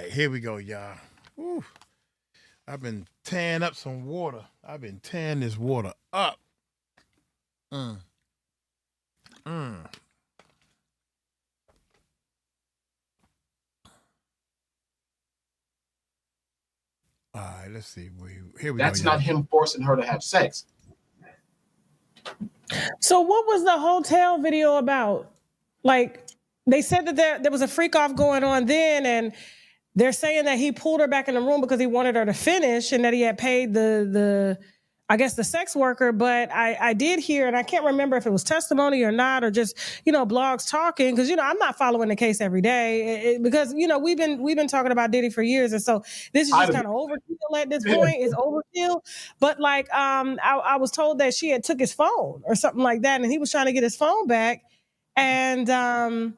right, here we go, y'all. Woo. I've been tearing up some water. I've been tearing this water up. All right, let's see. Here we go. That's not him forcing her to have sex. So what was the hotel video about? Like, they said that there was a freak off going on then, and they're saying that he pulled her back in the room because he wanted her to finish and that he had paid the I guess the sex worker. But I did hear, and I can't remember if it was testimony or not, or just, blogs talking, because, I'm not following the case every day because, we've been talking about Diddy for years. And so this is just kind of overkill at this point. It's overkill. But like, I was told that she had took his phone or something like that, and he was trying to get his phone back. And so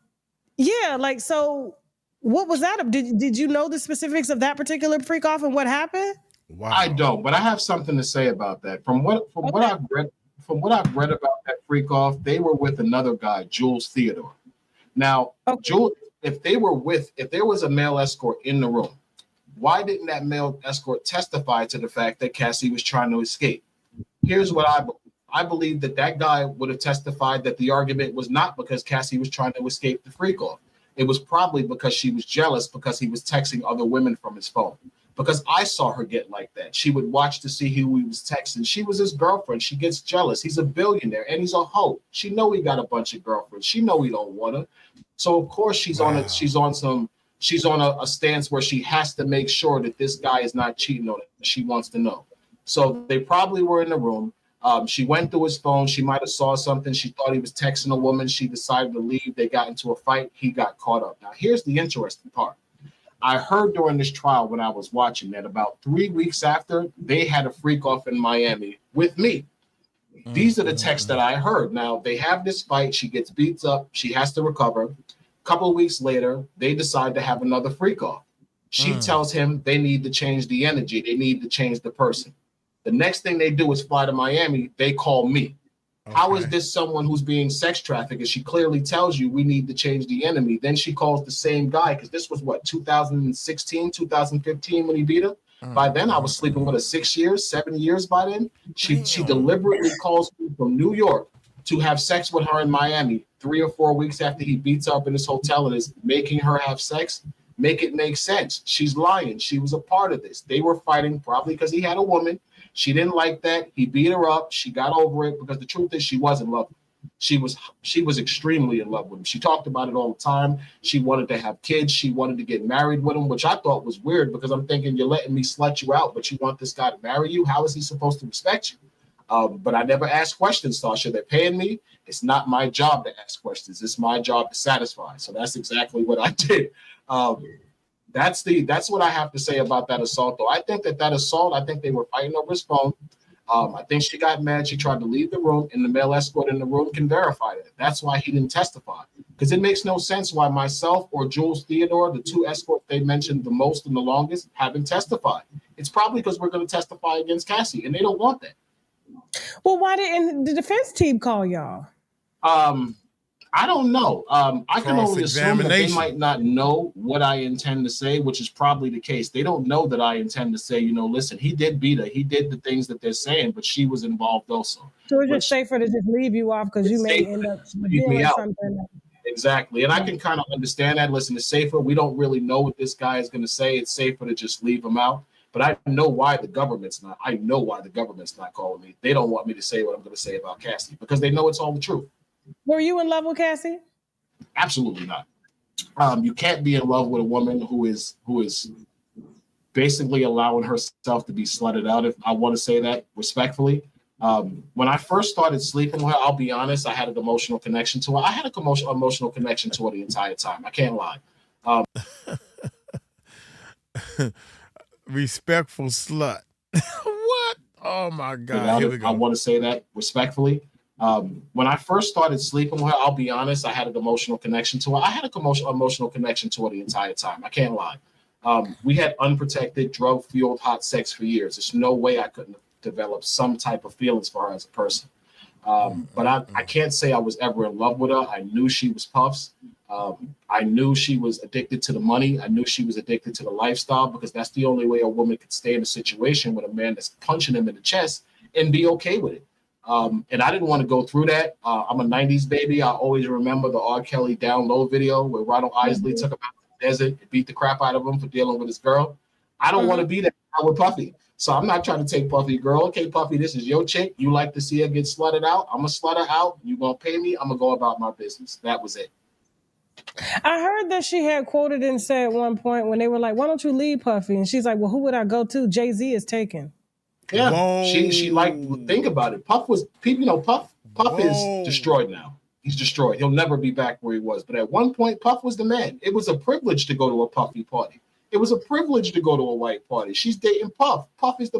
what was that? Did you know the specifics of that particular freak off and what happened? Wow. I don't, but I have something to say about that. From what I've read about that freak off, they were with another guy, Jules Theodore. Now, Jules, if there was a male escort in the room, why didn't that male escort testify to the fact that Cassie was trying to escape? Here's what I believe. I believe that guy would have testified that the argument was not because Cassie was trying to escape the freak off. It was probably because she was jealous because he was texting other women from his phone. Because I saw her get like that. She would watch to see who he was texting. She was his girlfriend. She gets jealous. He's a billionaire and he's a hoe. She know he got a bunch of girlfriends. She know he don't want her. So of course she's on a stance where she has to make sure that this guy is not cheating on her. She wants to know. So they probably were in the room. She went through his phone. She might have saw something. She thought he was texting a woman. She decided to leave. They got into a fight. He got caught up. Now here's the interesting part. I heard during this trial when I was watching that about 3 weeks after, they had a freak off in Miami with me. These are the texts that I heard. Now, they have this fight. She gets beat up. She has to recover. A couple of weeks later, they decide to have another freak off. She tells him they need to change the energy. They need to change the person. The next thing they do is fly to Miami. They call me. Okay. How is this someone who's being sex trafficked? And she clearly tells you we need to change the enemy. Then she calls the same guy, because this was 2016, 2015 when he beat her. By then, I was sleeping with her 6 years, 7 years by then. She deliberately calls me from New York to have sex with her in Miami 3 or 4 weeks after he beats her up in his hotel and is making her have sex. Make it make sense. She's lying. She was a part of this. They were fighting probably because he had a woman. She didn't like that. He beat her up. She got over it because the truth is she was in love with him. She was extremely in love with him. She talked about it all the time. She wanted to have kids. She wanted to get married with him, which I thought was weird because I'm thinking you're letting me slut you out, but you want this guy to marry you? How is he supposed to respect you? But I never asked questions, Sasha. They're paying me. It's not my job to ask questions. It's my job to satisfy. So that's exactly what I did. That's what I have to say about that assault, though. I think that assault, I think they were fighting over his phone. I think she got mad. She tried to leave the room, and the male escort in the room can verify that. That's why he didn't testify, because it makes no sense why myself or Jules Theodore, the two escorts they mentioned the most and the longest, haven't testified. It's probably because we're going to testify against Cassie, and they don't want that. Well, why didn't the defense team call y'all? I don't know. I can only assume that they might not know what I intend to say, which is probably the case. They don't know that I intend to say, listen, he did beat her. He did the things that they're saying, but she was involved also. So it's just safer to just leave you off because you may end up doing something. Exactly. And I can kind of understand that. Listen, it's safer. We don't really know what this guy is going to say. It's safer to just leave him out. But I know why the government's not calling me. They don't want me to say what I'm going to say about Cassie because they know it's all the truth. Were you in love with Cassie? Absolutely not. You can't be in love with a woman who is basically allowing herself to be slutted out, if I want to say that respectfully. When I first started sleeping with her, I'll be honest, I had an emotional connection to her. I had an emotional connection to her the entire time. I can't lie. Respectful slut. What? Oh my God. Here we go. I want to say that respectfully. When I first started sleeping with her, I'll be honest, I had an emotional connection to her. I had an emotional connection to her the entire time. I can't lie. We had unprotected, drug-fueled hot sex for years. There's no way I couldn't have developed some type of feelings for her as a person. But I can't say I was ever in love with her. I knew she was Puff's. I knew she was addicted to the money. I knew she was addicted to the lifestyle, because that's the only way a woman could stay in a situation with a man that's punching him in the chest and be okay with it. And I didn't want to go through that. I'm a 90s baby. I always remember the R. Kelly Down Low video where Ronald Isley took him out to the desert and beat the crap out of him for dealing with his girl. I don't want to be that with Puffy. So I'm not trying to take Puffy, girl. Okay, Puffy, this is your chick. You like to see her get slutted out. I'm going to slut her out. You going to pay me. I'm going to go about my business. That was it. I heard that she had quoted and said at one point when they were like, why don't you leave Puffy? And she's like, well, who would I go to? Jay-Z is taken. Yeah, Whoa. she like, think about it. Puff is destroyed now. He's destroyed. He'll never be back where he was. But at one point, Puff was the man. It was a privilege to go to a Puffy party. It was a privilege to go to a white party. She's dating Puff. Puff is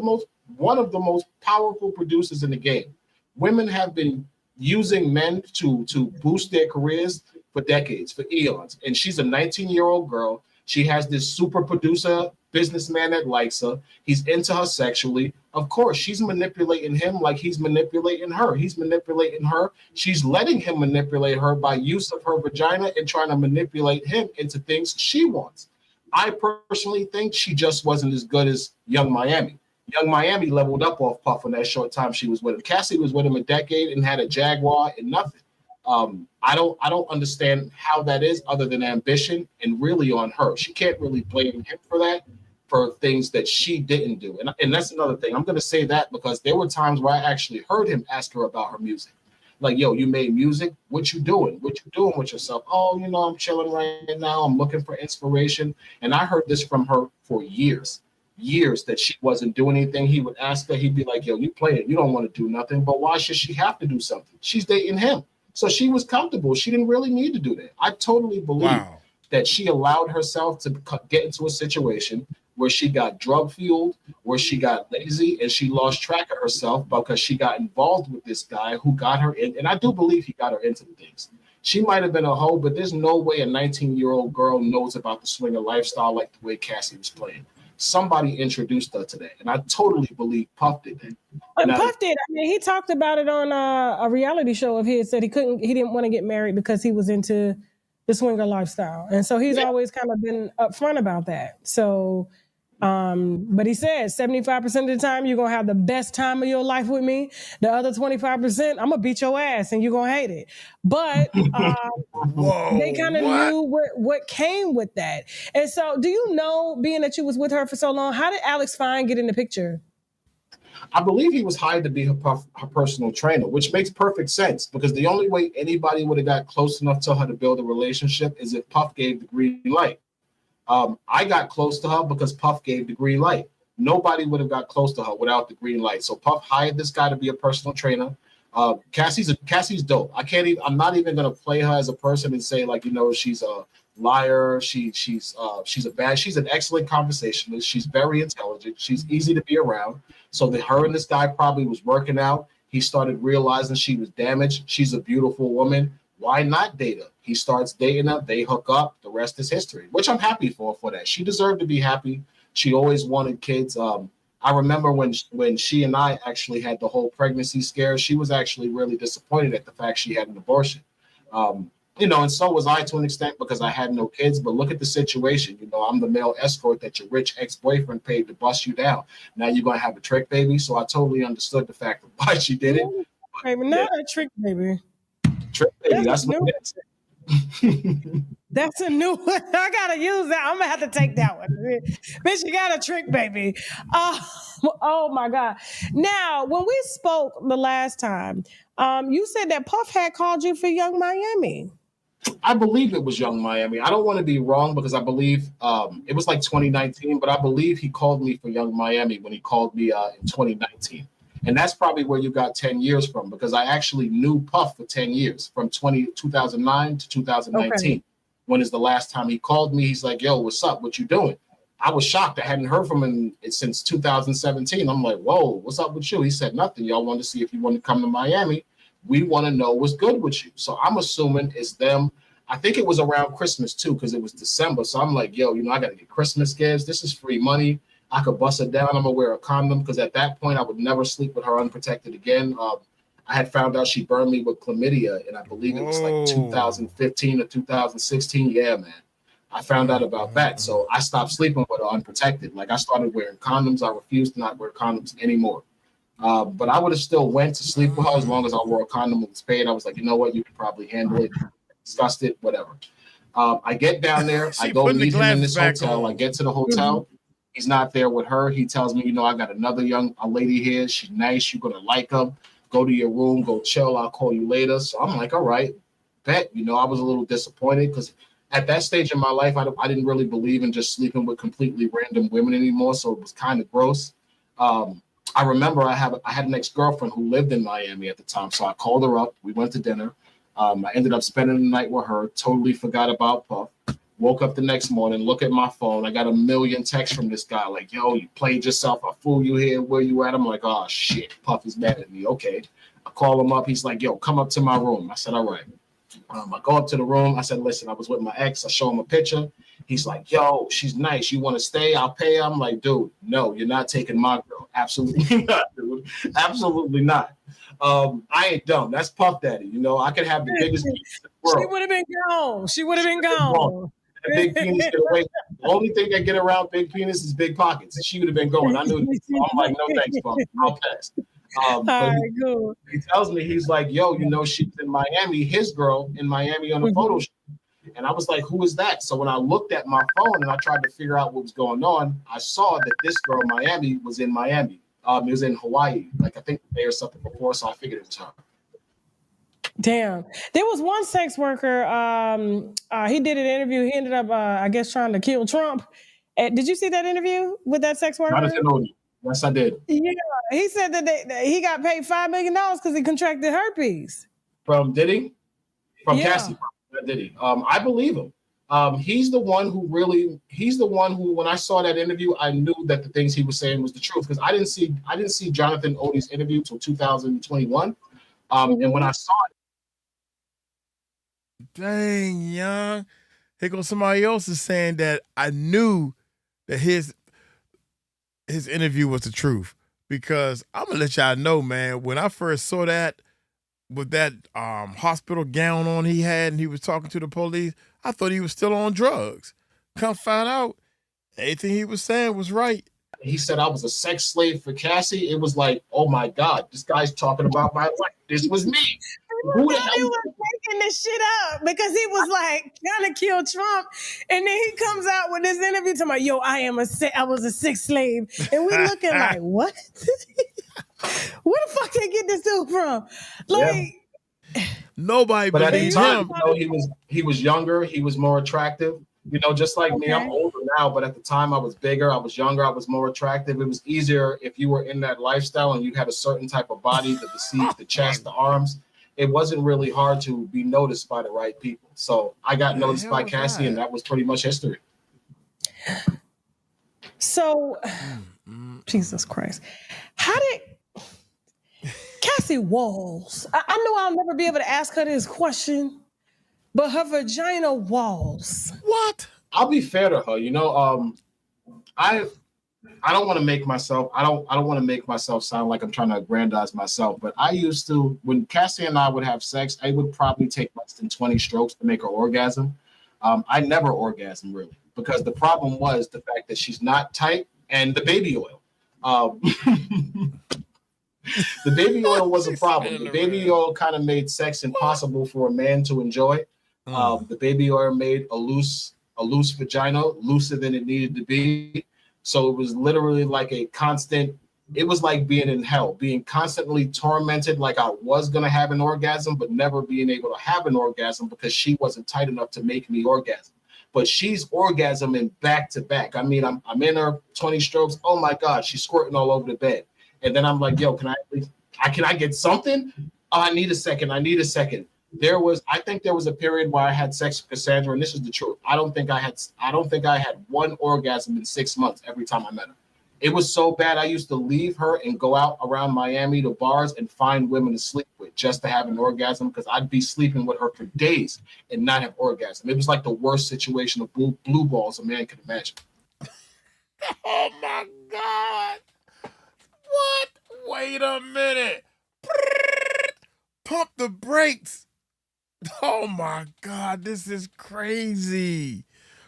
one of the most powerful producers in the game. Women have been using men to boost their careers for decades, for eons. And she's a 19-year-old girl. She has this super producer businessman that likes her. He's into her sexually. Of course, she's manipulating him like he's manipulating her. He's manipulating her. She's letting him manipulate her by use of her vagina and trying to manipulate him into things she wants. I personally think she just wasn't as good as Young Miami. Young Miami leveled up off Puff in that short time she was with him. Cassie was with him a decade and had a Jaguar and nothing. I don't understand how that is, other than ambition and really on her. She can't really blame him for that, for things that she didn't do. And that's another thing. I'm going to say that because there were times where I actually heard him ask her about her music. Like, yo, you made music. What you doing? What you doing with yourself? Oh, I'm chilling right now. I'm looking for inspiration. And I heard this from her for years that she wasn't doing anything. He would ask her. He'd be like, yo, you playing. You don't want to do nothing. But why should she have to do something? She's dating him. So she was comfortable. She didn't really need to do that. I totally believe that she allowed herself to get into a situation where she got drug fueled, where she got lazy, and she lost track of herself because she got involved with this guy who got her in. And I do believe he got her into the things. She might have been a hoe, but there's no way a 19-year-old girl knows about the swinger lifestyle like the way Cassie was playing. Somebody introduced her to that, and I totally believe Puff did that. Puff did. I mean, he talked about it on a reality show of his. Said he didn't want to get married because he was into the swinger lifestyle, and so he's always kind of been upfront about that. So, but he said 75% of the time you're gonna have the best time of your life with me. The other 25%, I'm gonna beat your ass and you're gonna hate it. But they kind of knew what came with that. And so, do you know, being that you was with her for so long, how did 𝗟𝗡𝗡 get in the picture? I believe he was hired to be her personal trainer, which makes perfect sense because the only way anybody would have got close enough to her to build a relationship is if Puff gave the green light. I got close to her because Puff gave the green light. Nobody would have got close to her without the green light. So Puff hired this guy to be a personal trainer. Cassie's dope. I'm not even gonna play her as a person and say like, she's a liar. She's an excellent conversationalist. She's very intelligent. She's easy to be around. So her and this guy probably was working out. He started realizing she was damaged. She's a beautiful woman. Why not date her? He starts dating her. They hook up. The rest is history, which I'm happy for that. She deserved to be happy. She always wanted kids. I remember when she and I actually had the whole pregnancy scare, she was actually really disappointed at the fact she had an abortion. And so was I to an extent because I had no kids. But look at the situation. I'm the male escort that your rich ex-boyfriend paid to bust you down. Now you're going to have a trick baby. So I totally understood the fact of why she did it. Baby, not a trick baby. Trick baby. That's what it is. That's a new one. I gotta use that. I'm gonna have to take that one. Bitch, you got a trick baby. Oh my God. Now, when we spoke the last time, you said that Puff had called you for Young Miami. I believe it was Young Miami. I don't want to be wrong because I believe it was like 2019, but I believe he called me for Young Miami when he called me in 2019. And that's probably where you got 10 years from because I actually knew Puff for 10 years from 2009 to 2019. Okay. When is the last time he called me? He's like, yo, what's up? What you doing? I was shocked. I hadn't heard from him since 2017. I'm like, whoa, what's up with you? He said nothing. Y'all want to see if you want to come to Miami. We want to know what's good with you. So I'm assuming it's them. I think it was around Christmas too because it was December. So I'm like, yo, I got to get Christmas gifts. This is free money. I could bust it down. I'm gonna wear a condom because at that point I would never sleep with her unprotected again. I had found out she burned me with chlamydia, and I believe it was like 2015 or 2016. Yeah, man. I found out about that. So I stopped sleeping with her unprotected. Like I started wearing condoms. I refused to not wear condoms anymore. But I would have still went to sleep with her as long as I wore a condom and was paid. I was like, you know what? You can probably handle it. Discussed it, whatever. I get down there. I go meet him in this hotel. I get to the hotel. He's not there with her. He tells me, I got another a lady here. She's nice. You're going to like her. Go to your room. Go chill. I'll call you later. So I'm like, all right, bet. I was a little disappointed because at that stage in my life, I didn't really believe in just sleeping with completely random women anymore. So it was kind of gross. I remember I had an ex-girlfriend who lived in Miami at the time. So I called her up. We went to dinner. I ended up spending the night with her. Totally forgot about Puff. Woke up the next morning, look at my phone. I got a million texts from this guy like, yo, you played yourself. I fooled you here. Where you at? I'm like, oh, shit. Puff is mad at me. Okay. I call him up. He's like, yo, come up to my room. I said, all right. I go up to the room. I said, listen, I was with my ex. I show him a picture. He's like, yo, she's nice. You want to stay? I'll pay her. I'm like, dude, no, you're not taking my girl. Absolutely not, dude. Absolutely not. I ain't dumb. That's Puff Daddy. I could have the biggest penis in the world. She would have been gone. She would have been gone. That big penis get away. The only thing that get around big penis is big pockets. She would have been going. I knew this. So I'm like, no thanks, Puff. I'll pass. He tells me, he's like, yo, she's in Miami, his girl in Miami on a photo shoot. And I was like, who is that? So when I looked at my phone and I tried to figure out what was going on, I saw that this girl, Miami, was in Miami. It was in Hawaii, like I think the day or something before, so I figured it was her. Damn. There was one sex worker, he did an interview. He ended up, I guess, trying to kill Trump. Did you see that interview with that sex worker? Yes, I did. Yeah, he said that he got paid $5 million because he contracted herpes. Did he? From Cassie. Did he? I believe him. He's the one who, when I saw that interview, I knew that the things he was saying was the truth because I didn't see Jonathan Odie's interview till 2021. And when I saw it, dang, young, here goes somebody else is saying that I knew that his interview was the truth because I'm gonna let y'all know, man. When I first saw that with that hospital gown on he had and he was talking to the police, I thought he was still on drugs. Come find out, everything he was saying was right. He said I was a sex slave for Cassie. It was like, oh my God, this guy's talking about my life. This was me. Who the hell? He was making this shit up because he was like trying to kill Trump, and then he comes out with this interview talking about, yo, I was a sex slave, and we looking like, what? Where the fuck they get this dude from? Like, nobody. But at the time, he was younger. He was more attractive. Just like me, I'm older now, but at the time I was bigger, I was younger, I was more attractive. It was easier if you were in that lifestyle and you had a certain type of body, the chest, the arms. It wasn't really hard to be noticed by the right people. So I got noticed by Cassie, and that was pretty much history. So, Jesus Christ. How did Cassie Walls, I know I'll never be able to ask her this question, but her vagina walls. What? I'll be fair to her. I don't want to make myself. I don't want to make myself sound like I'm trying to aggrandize myself. But I used to, when Cassie and I would have sex, I would probably take less than 20 strokes to make her orgasm. I never orgasm really because the problem was the fact that she's not tight and the baby oil. The baby oil was a problem. The baby oil kind of made sex impossible for a man to enjoy. The baby oil made a loose vagina, looser than it needed to be. So it was literally like it was like being in hell, being constantly tormented like I was going to have an orgasm, but never being able to have an orgasm because she wasn't tight enough to make me orgasm. But she's orgasming back to back. I mean, I'm in her 20 strokes. Oh my God, she's squirting all over the bed. And then I'm like, yo, can I get something? Oh, I need a second. I think there was a period where I had sex with Cassandra, and this is the truth. I don't think I had one orgasm in 6 months every time I met her. It was so bad. I used to leave her and go out around Miami to bars and find women to sleep with just to have an orgasm because I'd be sleeping with her for days and not have orgasm. It was like the worst situation of blue balls a man could imagine. Oh my God. What? Wait a minute. Pump the brakes. Oh my God, this is crazy.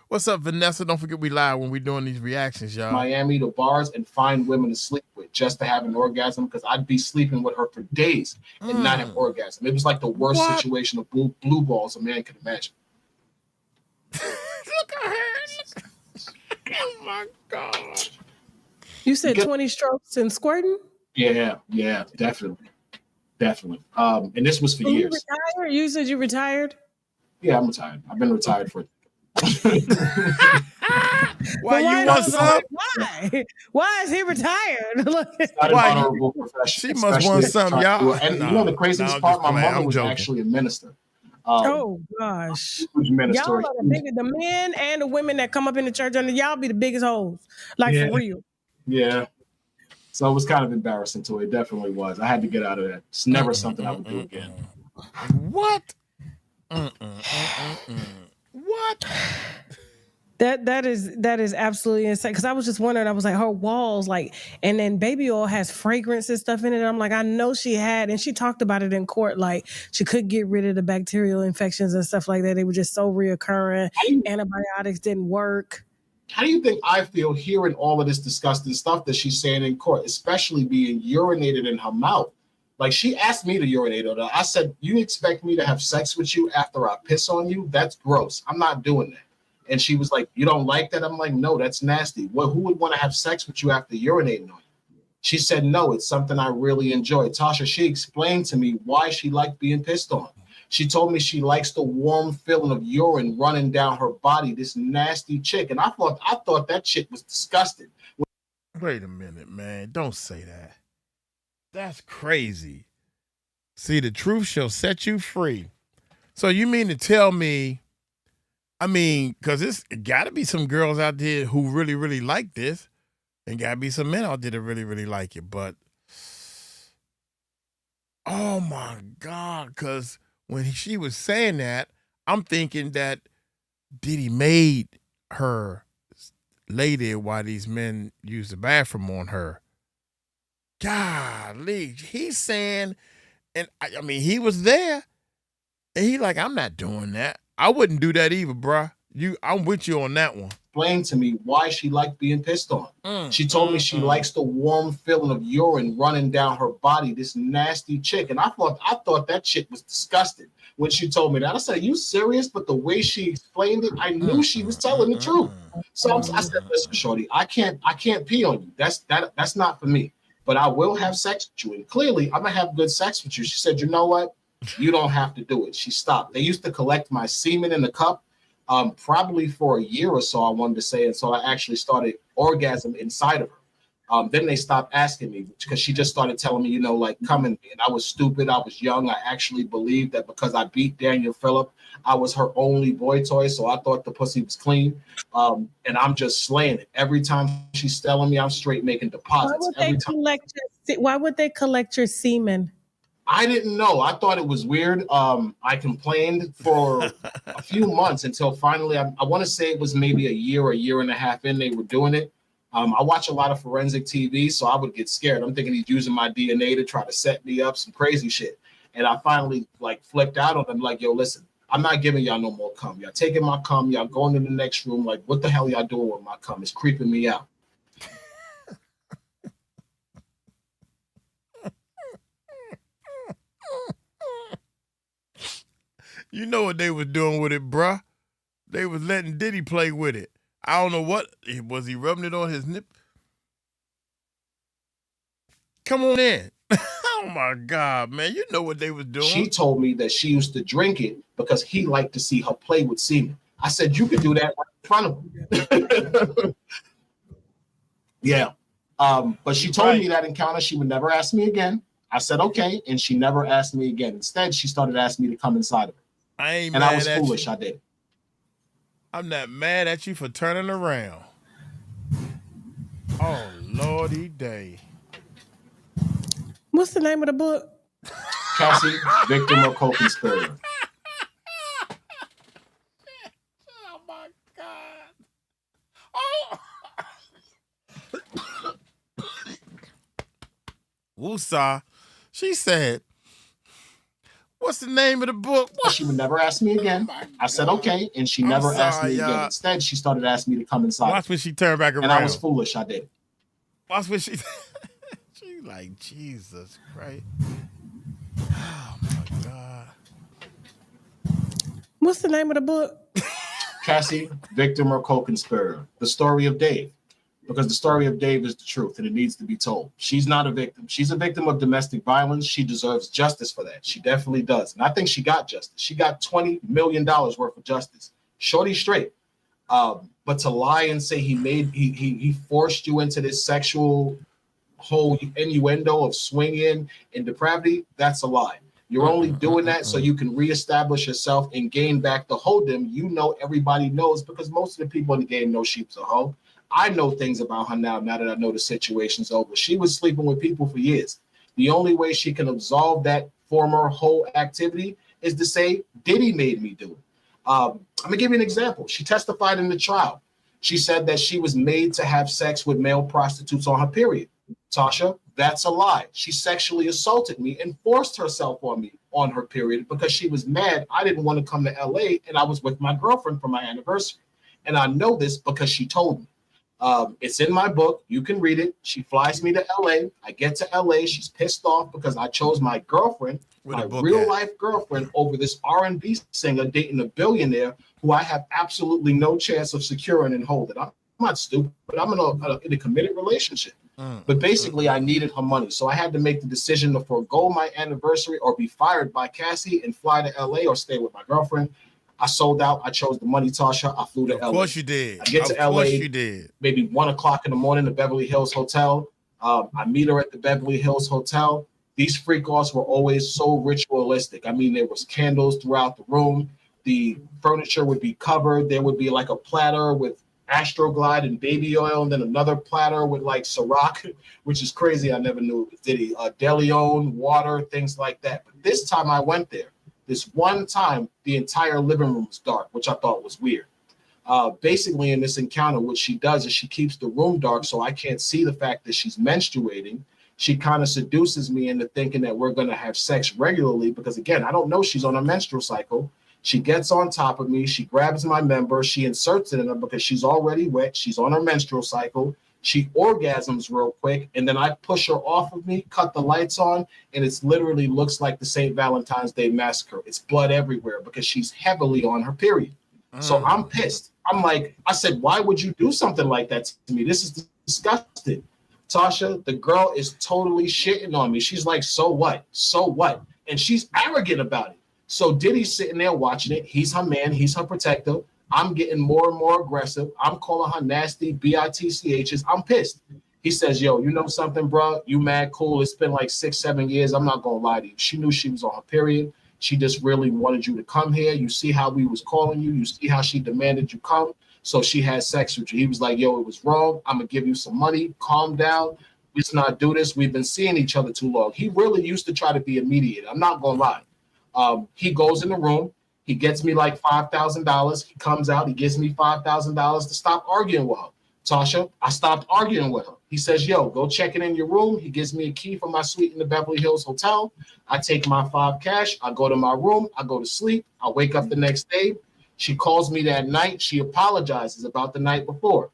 What's up, Vanessa? Don't forget we live when we're doing these reactions, y'all. Miami to bars and find women to sleep with just to have an orgasm, because I'd be sleeping with her for days and not have orgasm. It was like the worst situation of blue balls a man could imagine. Look at her. Oh my God. You said 20 strokes and squirting? Yeah, definitely. And this was for years. You retired? You said you retired? Yeah, I'm retired. I've been retired for Why you want some? Why is he retired? Honorable profession. She must want some, y'all. And you know the craziest part, my mother was actually a minister. Oh gosh. Y'all are the men and the women that come up in the church under y'all be the biggest hoes. Like for real. Yeah. So it was kind of embarrassing to it. It definitely was. I had to get out of that. It's never something I would do again. What? What? That is absolutely insane. Because I was just wondering, I was like, her walls, like, and then baby oil has fragrance and stuff in it. I'm like, I know she had, and she talked about it in court, like she could get rid of the bacterial infections and stuff like that. They were just so reoccurring. Antibiotics didn't work. How do you think I feel hearing all of this disgusting stuff that she's saying in court, especially being urinated in her mouth? Like, she asked me to urinate on her. I said, you expect me to have sex with you after I piss on you? That's gross. I'm not doing that. And she was like, you don't like that? I'm like, no, that's nasty. Well, who would want to have sex with you after urinating on you? She said, no, it's something I really enjoy. Tasha, she explained to me why she liked being pissed on. She told me she likes the warm feeling of urine running down her body, this nasty chick. And I thought that shit was disgusting. Wait a minute, man. Don't say that. That's crazy. See, the truth shall set you free. So you mean to tell me, I mean, because it's got to be some girls out there who really, really like this, and got to be some men out there that really, really like it. But, oh my God, because when she was saying that, I'm thinking that Diddy made her lay there while these men used the bathroom on her. Golly, he's saying, and I mean, he was there, and he like, I'm not doing that. I wouldn't do that either, bruh. I'm with you on that one. Explained to me why she liked being pissed on. She told me she likes the warm feeling of urine running down her body, this nasty chick. And I thought that shit was disgusting when she told me that. I said, are you serious? But the way she explained it, I knew she was telling the truth. So I said, listen, shorty, I can't pee on you. That's not for me. But I will have sex with you. And clearly, I'm going to have good sex with you. She said, you know what? You don't have to do it. She stopped. They used to collect my semen in the cup. Probably for a year or so, I wanted to say, until I actually started orgasm inside of her. Then they stopped asking me because she just started telling me, you know, like, come in. And I was stupid. I was young. I actually believed that because I beat Daniel Phillip, I was her only boy toy. So I thought the pussy was clean. And I'm just slaying it. Every time she's telling me, I'm straight making deposits. Why would they collect your semen? I didn't know. I thought it was weird. I complained for a few months until finally, I want to say it was maybe a year and a half in, they were doing it. I watch a lot of forensic TV, so I would get scared. I'm thinking he's using my DNA to try to set me up, some crazy shit. And I finally like flipped out on him, like, yo, listen, I'm not giving y'all no more cum. Y'all taking my cum, y'all going to the next room. Like, what the hell y'all doing with my cum? It's creeping me out. You know what they was doing with it, bruh? They was letting Diddy play with it. I don't know what. Was he rubbing it on his nip? Come on in. Oh, my God, man. You know what they was doing. She told me that she used to drink it because he liked to see her play with semen. I said, you could do that right in front of him. Yeah. But she told me that encounter, she would never ask me again. I said, okay. And she never asked me again. Instead, she started asking me to come inside of her. I was foolish. I did. I'm not mad at you for turning around. Oh, Lordy day. What's the name of the book? Cassie, Victim or Co-Conspirator. Oh, my God. Oh. Woosah, she said, What's the name of the book? What? She would never ask me again. I said, okay. And she never asked me again. Instead, she started asking me to come inside. Watch when she turned back around. And I was foolish. I did. Watch when she like, Jesus Christ. Oh, my God. What's the name of the book? Cassie, Victim or Co-Conspirator. The story of Dave. Because the story of Dave is the truth and it needs to be told. She's not a victim. She's a victim of domestic violence. She deserves justice for that. She definitely does. And I think she got justice. She got $20 million worth of justice. Shorty straight. But to lie and say he forced you into this sexual whole innuendo of swinging and depravity, that's a lie. You're only doing that so you can reestablish yourself and gain back the hold'em. You know everybody knows because most of the people in the game know she was a hoe. I know things about her now that I know the situation's over. She was sleeping with people for years. The only way she can absolve that former whole activity is to say, Diddy made me do it. I'm going to give you an example. She testified in the trial. She said that she was made to have sex with male prostitutes on her period. Tasha, that's a lie. She sexually assaulted me and forced herself on me on her period because she was mad. I didn't want to come to LA and I was with my girlfriend for my anniversary. And I know this because she told me. It's in my book. You can read it. She flies me to LA. I get to LA. She's pissed off because I chose my girlfriend, my real life girlfriend, over this R&B singer dating a billionaire who I have absolutely no chance of securing and holding. I'm not stupid, but I'm in a committed relationship. But basically, I needed her money. So I had to make the decision to forego my anniversary or be fired by Cassie and fly to LA or stay with my girlfriend. I sold out. I chose the money, Tasha. I flew to LA. Of course you did. I get to LA. Of course you did. Maybe 1 o'clock in the morning, the Beverly Hills Hotel. I meet her at the Beverly Hills Hotel. These freak-offs were always so ritualistic. I mean, there was candles throughout the room. The furniture would be covered. There would be like a platter with Astroglide and baby oil, and then another platter with like Ciroc, which is crazy. I never knew it was Diddy. DeLeon, water, things like that. But this time I went there. This one time, the entire living room was dark, which I thought was weird. Basically, in this encounter, what she does is she keeps the room dark so I can't see the fact that she's menstruating. She kind of seduces me into thinking that we're going to have sex regularly because, again, I don't know she's on a menstrual cycle. She gets on top of me. She grabs my member. She inserts it in her because she's already wet. She's on her menstrual cycle. She orgasms real quick, and then I push her off of me, cut the lights on, and it literally looks like the St. Valentine's Day massacre. It's blood everywhere because she's heavily on her period. So I'm pissed. I'm like, I said, why would you do something like that to me? This is disgusting. Tasha, the girl is totally shitting on me. She's like, so what? So what? And she's arrogant about it. So Diddy's sitting there watching it. He's her man. He's her protector. I'm getting more and more aggressive. I'm calling her nasty bitchs. I'm pissed. He says, yo, you know something, bro? You mad cool. It's been like 6-7 years. I'm not going to lie to you. She knew she was on her period. She just really wanted you to come here. You see how we was calling you. You see how she demanded you come. So she had sex with you. He was like, yo, it was wrong. I'm going to give you some money. Calm down. Let's not do this. We've been seeing each other too long. He really used to try to be a mediator. I'm not going to lie. He goes in the room. He gets me like $5,000. He comes out. He gives me $5,000 to stop arguing with her. Tasha, I stopped arguing with her. He says, yo, go check it in your room. He gives me a key for my suite in the Beverly Hills Hotel. I take my $5 cash. I go to my room. I go to sleep. I wake up the next day. She calls me that night. She apologizes about the night before.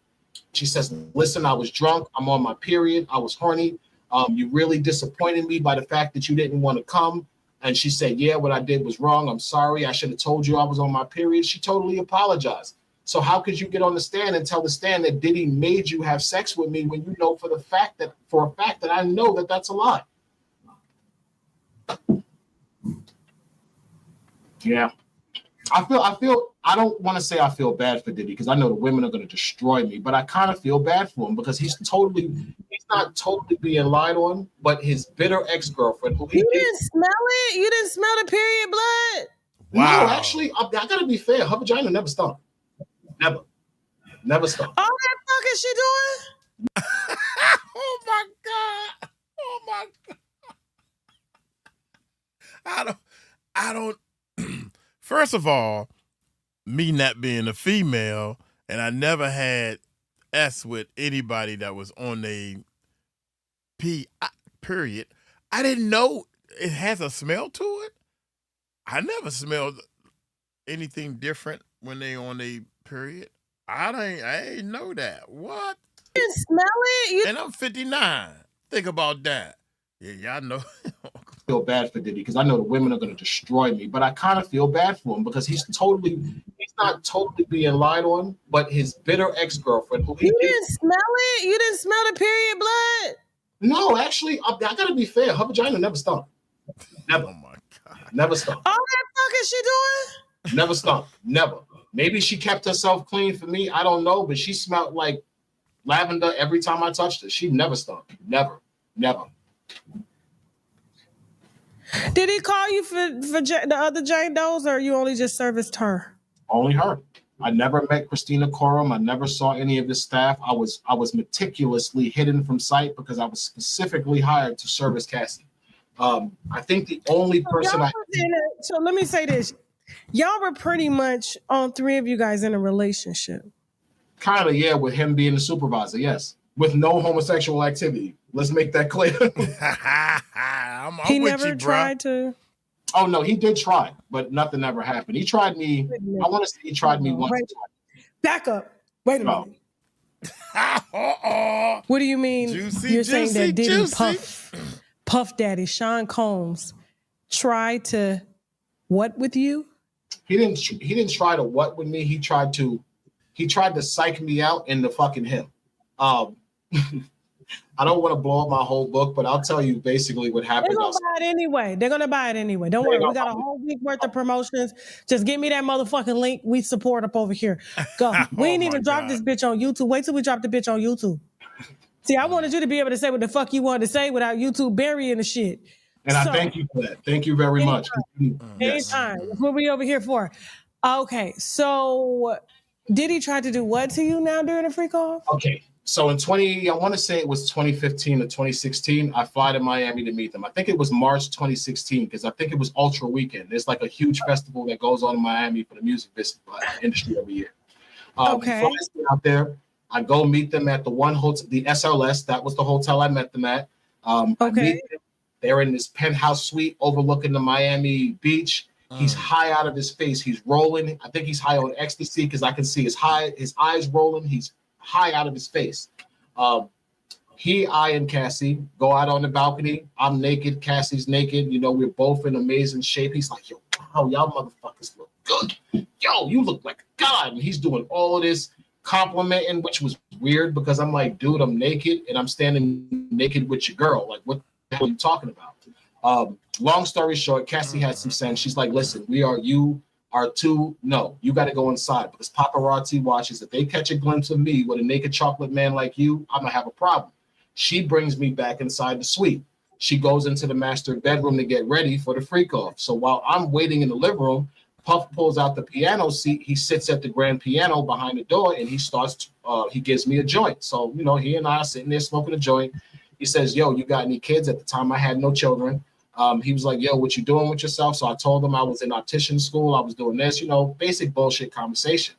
She says, listen, I was drunk. I'm on my period. I was horny. You really disappointed me by the fact that you didn't want to come. And she said, yeah, what I did was wrong. I'm sorry. I should have told you I was on my period. She totally apologized. So how could you get on the stand and tell the stand that Diddy made you have sex with me when you know for a fact that I know that that's a lie? Yeah. I don't want to say I feel bad for Diddy because I know the women are going to destroy me, but I kind of feel bad for him because he's not totally being lied on, but his bitter ex-girlfriend. You didn't smell it? You didn't smell the period blood? Wow. No, actually, I got to be fair. Her vagina never stunk. Never stunk. All that fuck is she doing? Oh my God. Oh my God. I don't. First of all, me not being a female, and I never had S with anybody that was on a period. I didn't know it has a smell to it. I never smelled anything different when they on a period. I ain't know that. What? You didn't smell it? And I'm 59. Think about that. Yeah, y'all know. Feel bad for Diddy because I know the women are going to destroy me, but I kind of feel bad for him because he's not totally being lied on, but his bitter ex-girlfriend who You didn't smell it? You didn't smell the period blood? No, actually, I gotta be fair. Her vagina never stunk. Never. Oh my God. Never stunk. All that fuck is she doing? Never stunk. Never. Maybe she kept herself clean for me. I don't know, but she smelled like lavender every time I touched her. She never stunk. Never. Never. Did he call you for the other Jane Does, or you only just serviced her? Only her. I never met Christina Coram. I never saw any of the staff. I was meticulously hidden from sight because I was specifically hired to service Cassie. I think the only person So let me say this. Y'all were pretty much, all three of you guys, in a relationship. Kind of, yeah, with him being the supervisor, yes. With no homosexual activity. Let's make that clear. I'm He with never you, tried to. Oh no, he did try, but nothing ever happened. He tried me. I want to say he tried me once. Back up. Wait a minute. What do you mean? You're saying that Diddy Puff Daddy Sean Combs tried to what with you? He didn't try to what with me. He tried to psych me out into fucking him. I don't want to blow up my whole book, but I'll tell you basically what happened. They're gonna buy it anyway. They're gonna buy it anyway. Don't worry. We got a whole week worth of promotions. Just give me that motherfucking link. We support up over here. Go. We ain't even dropped this bitch on YouTube. Wait till we drop the bitch on YouTube. See, I wanted you to be able to say what the fuck you wanted to say without YouTube burying the shit. And I thank you for that. Thank you very much. Anytime. That's what we over here for. Okay, so did he try to do what to you now during the freak off? Okay. So in I want to say it was 2015 or 2016, I fly to Miami to meet them. I think it was March 2016 because I think it was Ultra Weekend. It's like a huge festival that goes on in Miami for the music business industry every year. Okay. Fly out there. I go meet them at the one hotel, the SLS. That was the hotel I met them at. Okay. They're in this penthouse suite overlooking the Miami beach. He's high out of his face. He's rolling. I think he's high on ecstasy because I can see his eyes rolling. He's high out of his face. I and Cassie go out on the balcony. I'm naked. Cassie's naked. You know, we're both in amazing shape. He's like, yo, wow, y'all motherfuckers look good. Yo, you look like a god. And he's doing all of this complimenting, which was weird because I'm like, dude, I'm naked and I'm standing naked with your girl. Like, what the hell are you talking about? Long story short, Cassie had some sense. She's like, listen, you are too, no, you got to go inside because paparazzi watches. If they catch a glimpse of me with a naked chocolate man like you, I'm going to have a problem. She brings me back inside the suite. She goes into the master bedroom to get ready for the freak off. So while I'm waiting in the living room, Puff pulls out the piano seat. He sits at the grand piano behind the door and he starts, he gives me a joint. So, you know, he and I are sitting there smoking a joint. He says, yo, you got any kids? At the time, I had no children. He was like, yo, what you doing with yourself? So I told him I was in optician school. I was doing this, you know, basic bullshit conversation.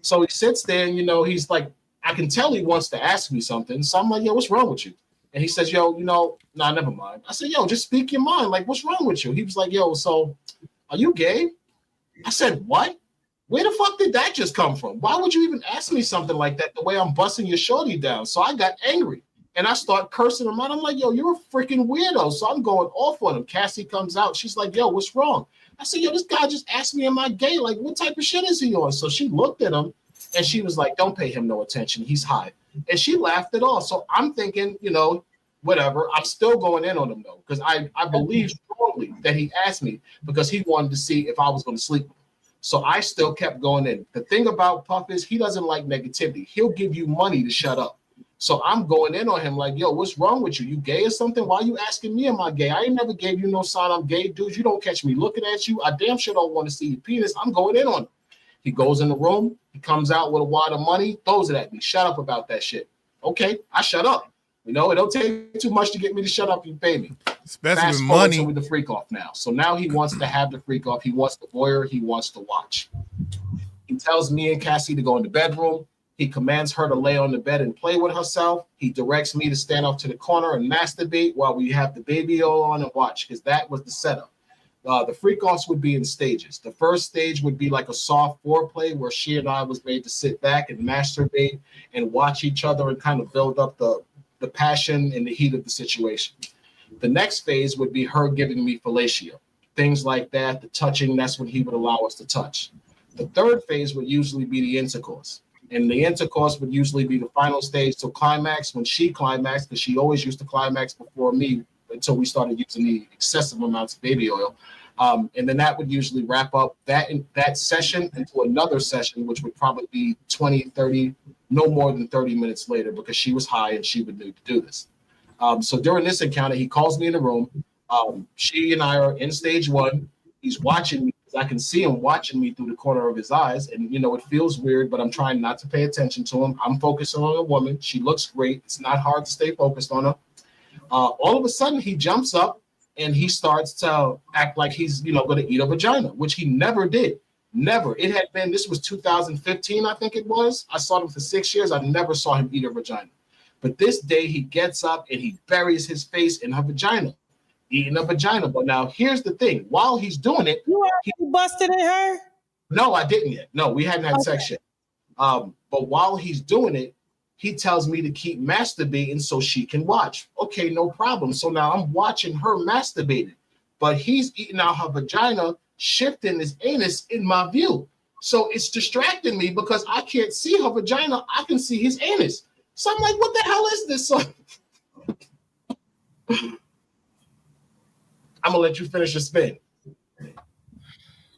So he sits there and, you know, he's like, I can tell he wants to ask me something. So I'm like, yo, what's wrong with you? And he says, yo, you know, nah, never mind. I said, yo, just speak your mind. Like, what's wrong with you? He was like, yo, so are you gay? I said, what? Where the fuck did that just come from? Why would you even ask me something like that the way I'm busting your shorty down? So I got angry. And I start cursing him out. I'm like, yo, you're a freaking weirdo. So I'm going off on him. Cassie comes out. She's like, yo, what's wrong? I said, yo, this guy just asked me, am I gay? Like, what type of shit is he on? So she looked at him and she was like, don't pay him no attention. He's high. And she laughed it off. So I'm thinking, you know, whatever. I'm still going in on him, though, because I believe strongly that he asked me because he wanted to see if I was going to sleep with him. So I still kept going in. The thing about Puff is he doesn't like negativity. He'll give you money to shut up. So I'm going in on him like, yo, what's wrong with you? You gay or something? Why are you asking me am I gay? I ain't never gave you no sign I'm gay, dude. You don't catch me looking at you. I damn sure don't want to see your penis. I'm going in on him. He goes in the room. He comes out with a wad of money, throws it at me. Shut up about that shit. Okay, I shut up. You know, it don't take too much to get me to shut up. You pay me. Especially Fast with forward money. to with the freak off now. So now he wants to have the freak off. He wants the voyeur. He wants to watch. He tells me and Cassie to go in the bedroom. He commands her to lay on the bed and play with herself. He directs me to stand off to the corner and masturbate while we have the baby oil on and watch, because that was the setup. The freak-offs would be in stages. The first stage would be like a soft foreplay where she and I was made to sit back and masturbate and watch each other and kind of build up the passion and the heat of the situation. The next phase would be her giving me fellatio. Things like that, the touching, that's when he would allow us to touch. The third phase would usually be the intercourse. And the intercourse would usually be the final stage to climax when she climaxed, because she always used to climax before me until we started using the excessive amounts of baby oil. And then that would usually wrap up that session into another session, which would probably be 20, 30, no more than 30 minutes later, because she was high and she would need to do this. So during this encounter, he calls me in the room. She and I are in stage one. He's watching me. I can see him watching me through the corner of his eyes. And, you know, it feels weird, but I'm trying not to pay attention to him. I'm focusing on a woman. She looks great. It's not hard to stay focused on her. All of a sudden, he jumps up and he starts to act like he's, you know, going to eat a vagina, which he never did. Never. It had been, this was 2015, I think it was. I saw him for 6 years. I never saw him eat a vagina. But this day, he gets up and he buries his face in her vagina. Eating a vagina. But now here's the thing. While he's doing it, he busted in her? No, I didn't yet. No, we hadn't had sex yet. But while he's doing it, he tells me to keep masturbating so she can watch. Okay, no problem. So now I'm watching her masturbating, but he's eating out her vagina, shifting his anus in my view. So it's distracting me because I can't see her vagina. I can see his anus. So I'm like, what the hell is this? So I'm gonna let you finish your spin.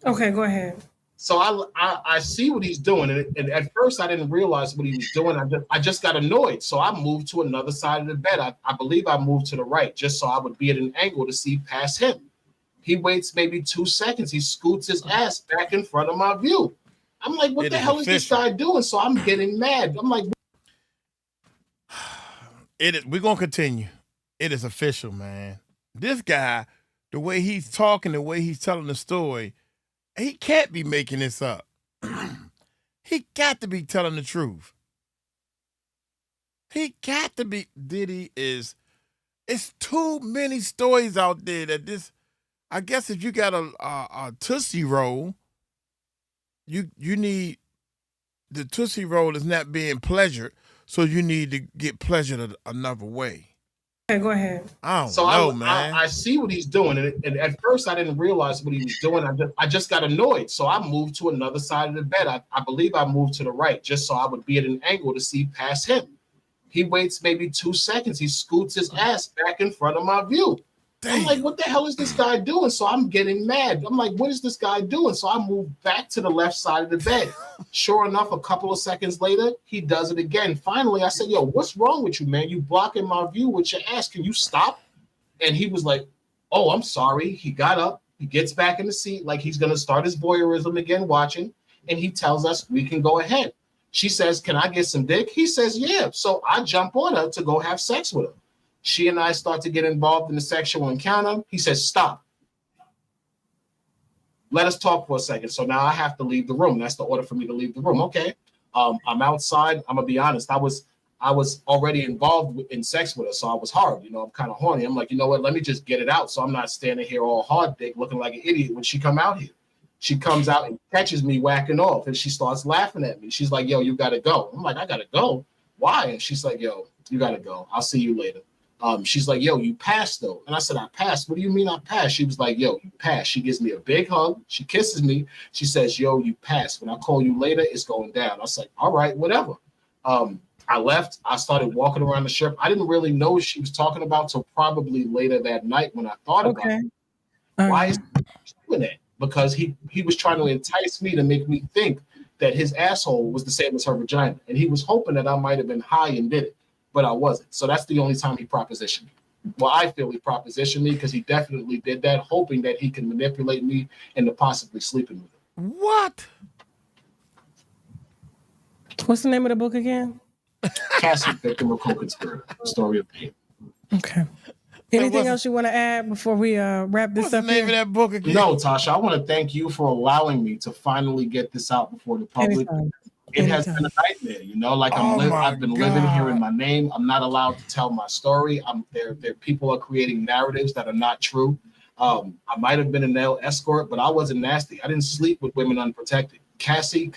Okay, go ahead. So I see what he's doing, and at first I didn't realize what he was doing. I just got annoyed, so I moved to another side of the bed. I believe I moved to the right just so I would be at an angle to see past him. He waits maybe 2 seconds. He scoots his ass back in front of my view. I'm like, what the hell is this guy doing? So I'm getting mad. I'm like, we're gonna continue. It is official, man. This guy, the way he's talking, the way he's telling the story, he can't be making this up. He got to be telling the truth. He got to be. Diddy is. It's too many stories out there that this. I guess if you got a Tootsie Roll, you need the Tootsie Roll is not being pleasured, so you need to get pleasured another way. Okay, go ahead. I don't know, man. I see what he's doing, and at first I didn't realize what he was doing. I just got annoyed, so I moved to another side of the bed. I believe I moved to the right just so I would be at an angle to see past him. He waits maybe 2 seconds. He scoots his ass back in front of my view. Damn. I'm like, what the hell is this guy doing? So I'm getting mad. I'm like, what is this guy doing? So I moved back to the left side of the bed. Sure enough, a couple of seconds later, he does it again. Finally, I said, yo, what's wrong with you, man? You blocking my view with your ass. Can you stop? And he was like, oh, I'm sorry. He got up. He gets back in the seat like he's going to start his voyeurism again, watching. And he tells us we can go ahead. She says, can I get some dick? He says, yeah. So I jump on her to go have sex with her. She and I start to get involved in the sexual encounter. He says, stop. Let us talk for a second. So now I have to leave the room. That's the order for me to leave the room. Okay. I'm outside. I'm gonna be honest. I was already involved in sex with her, so I was hard. You know, I'm kind of horny. I'm like, you know what? Let me just get it out, so I'm not standing here all hard dick, looking like an idiot when she come out here. She comes out and catches me whacking off, and she starts laughing at me. She's like, yo, you gotta go. I'm like, I gotta go. Why? And she's like, yo, you gotta go. I'll see you later. She's like, yo, you passed though. And I said, I passed. What do you mean I passed? She was like, yo, you passed. She gives me a big hug. She kisses me. She says, yo, you passed. When I call you later, it's going down. I was like, all right, whatever. I left. I started walking around the strip. I didn't really know what she was talking about till probably later that night when I thought about it. Why is he doing that? Because he was trying to entice me to make me think that his asshole was the same as her vagina. And he was hoping that I might have been high and did it. But I wasn't. So that's the only time he propositioned me. Well, I feel he propositioned me because he definitely did that, hoping that he can manipulate me into possibly sleeping with him. What? What's the name of the book again? Cassie, Victim of Co-Conspirator, Story of Pain. Okay. Anything else you want to add before we wrap this up? What's the name of that book again? No, Tasha, I want to thank you for allowing me to finally get this out before the public. Anytime. It has been a nightmare, you know, like I've been living here in my name. I'm not allowed to tell my story. There people are creating narratives that are not true. I might have been a male escort, but I wasn't nasty. I didn't sleep with women unprotected. Cassie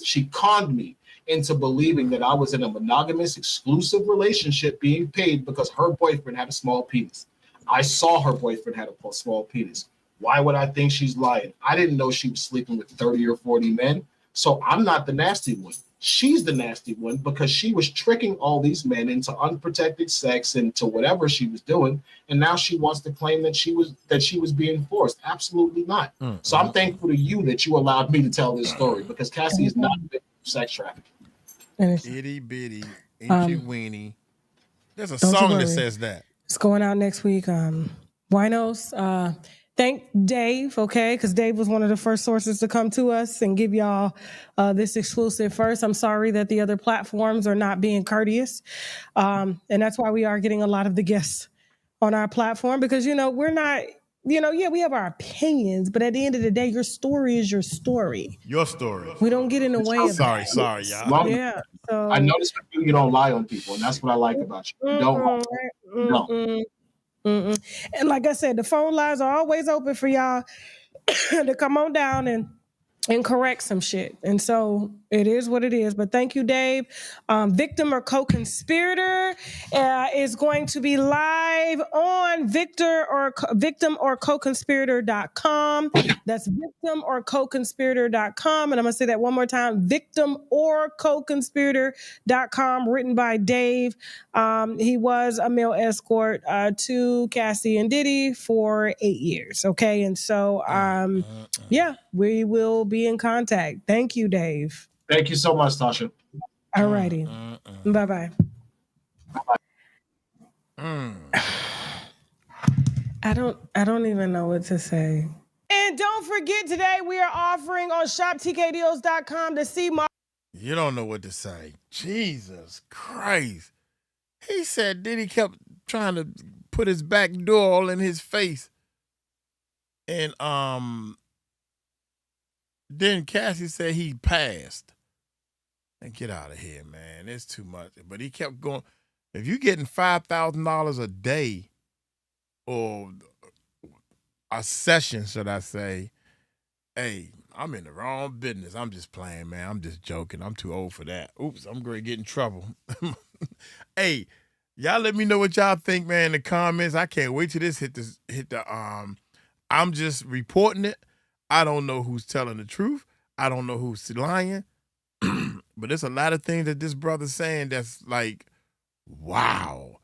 she conned me into believing that I was in a monogamous, exclusive relationship being paid because her boyfriend had a small penis. I saw her boyfriend had a small penis. Why would I think she's lying? I didn't know she was sleeping with 30 or 40 men. So I'm not the nasty one. She's the nasty one because she was tricking all these men into unprotected sex and to whatever she was doing. And now she wants to claim that she was being forced. Absolutely not. So I'm thankful to you that you allowed me to tell this story because Cassie is not a victim of sex trafficking. Itty bitty, inky weeny. There's a song that says that. It's going out next week. Winos. Thank Dave, okay, because Dave was one of the first sources to come to us and give y'all this exclusive first. I'm sorry that the other platforms are not being courteous. And that's why we are getting a lot of the guests on our platform because, we're not, we have our opinions, but at the end of the day, your story is your story. Your story. We don't get in the way of Sorry, y'all. Yeah. So I noticed you don't lie on people, and that's what I like about you. You don't lie. And like I said, the phone lines are always open for y'all to come on down and correct some shit. And so it is what it is. But thank you, Dave. Victim or Co-Conspirator is going to be live on victimorcoconspirator.com. That's victimorcoconspirator.com. And I'm going to say that one more time, victimorcoconspirator.com, written by Dave. He was a male escort to Cassie and Diddy for 8 years. Okay. And so, yeah, we will be in contact. Thank you, Dave. Thank you so much, Tasha. All righty. Bye-bye. I don't even know what to say. And don't forget, today we are offering on shoptkdeals.com to see my... You don't know what to say. Jesus Christ. He said Diddy kept trying to put his back door all in his face. And then Cassie said he passed. And get out of here, man. It's too much. But he kept going. If you're getting $5,000 a day or a session, should I say, hey, I'm in the wrong business. I'm just playing, man. I'm just joking. I'm too old for that. Oops, I'm going to get in trouble. Hey, y'all let me know what y'all think, man, in the comments. I can't wait till this hit the I'm just reporting it. I don't know who's telling the truth. I don't know who's lying. But there's a lot of things that this brother's saying that's like, wow.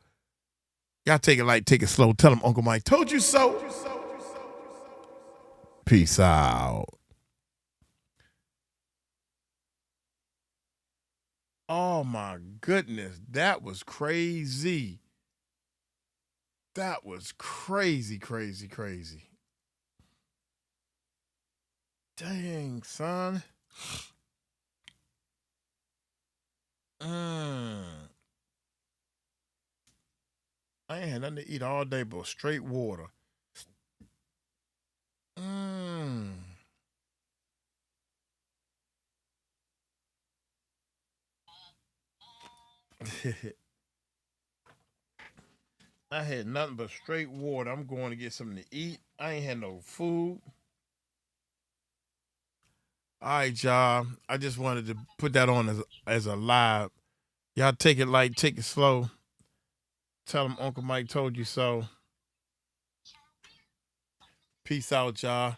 Y'all take it light, take it slow. Tell him Uncle Mike told you so. Peace out. Oh my goodness, that was crazy. That was crazy, crazy, crazy. Dang, son. I ain't had nothing to eat all day but straight water. I had nothing but straight water. I'm going to get something to eat. I ain't had no food. All right, y'all. I just wanted to put that on as a live. Y'all take it light, take it slow. Tell them Uncle Mike told you so. Peace out, y'all.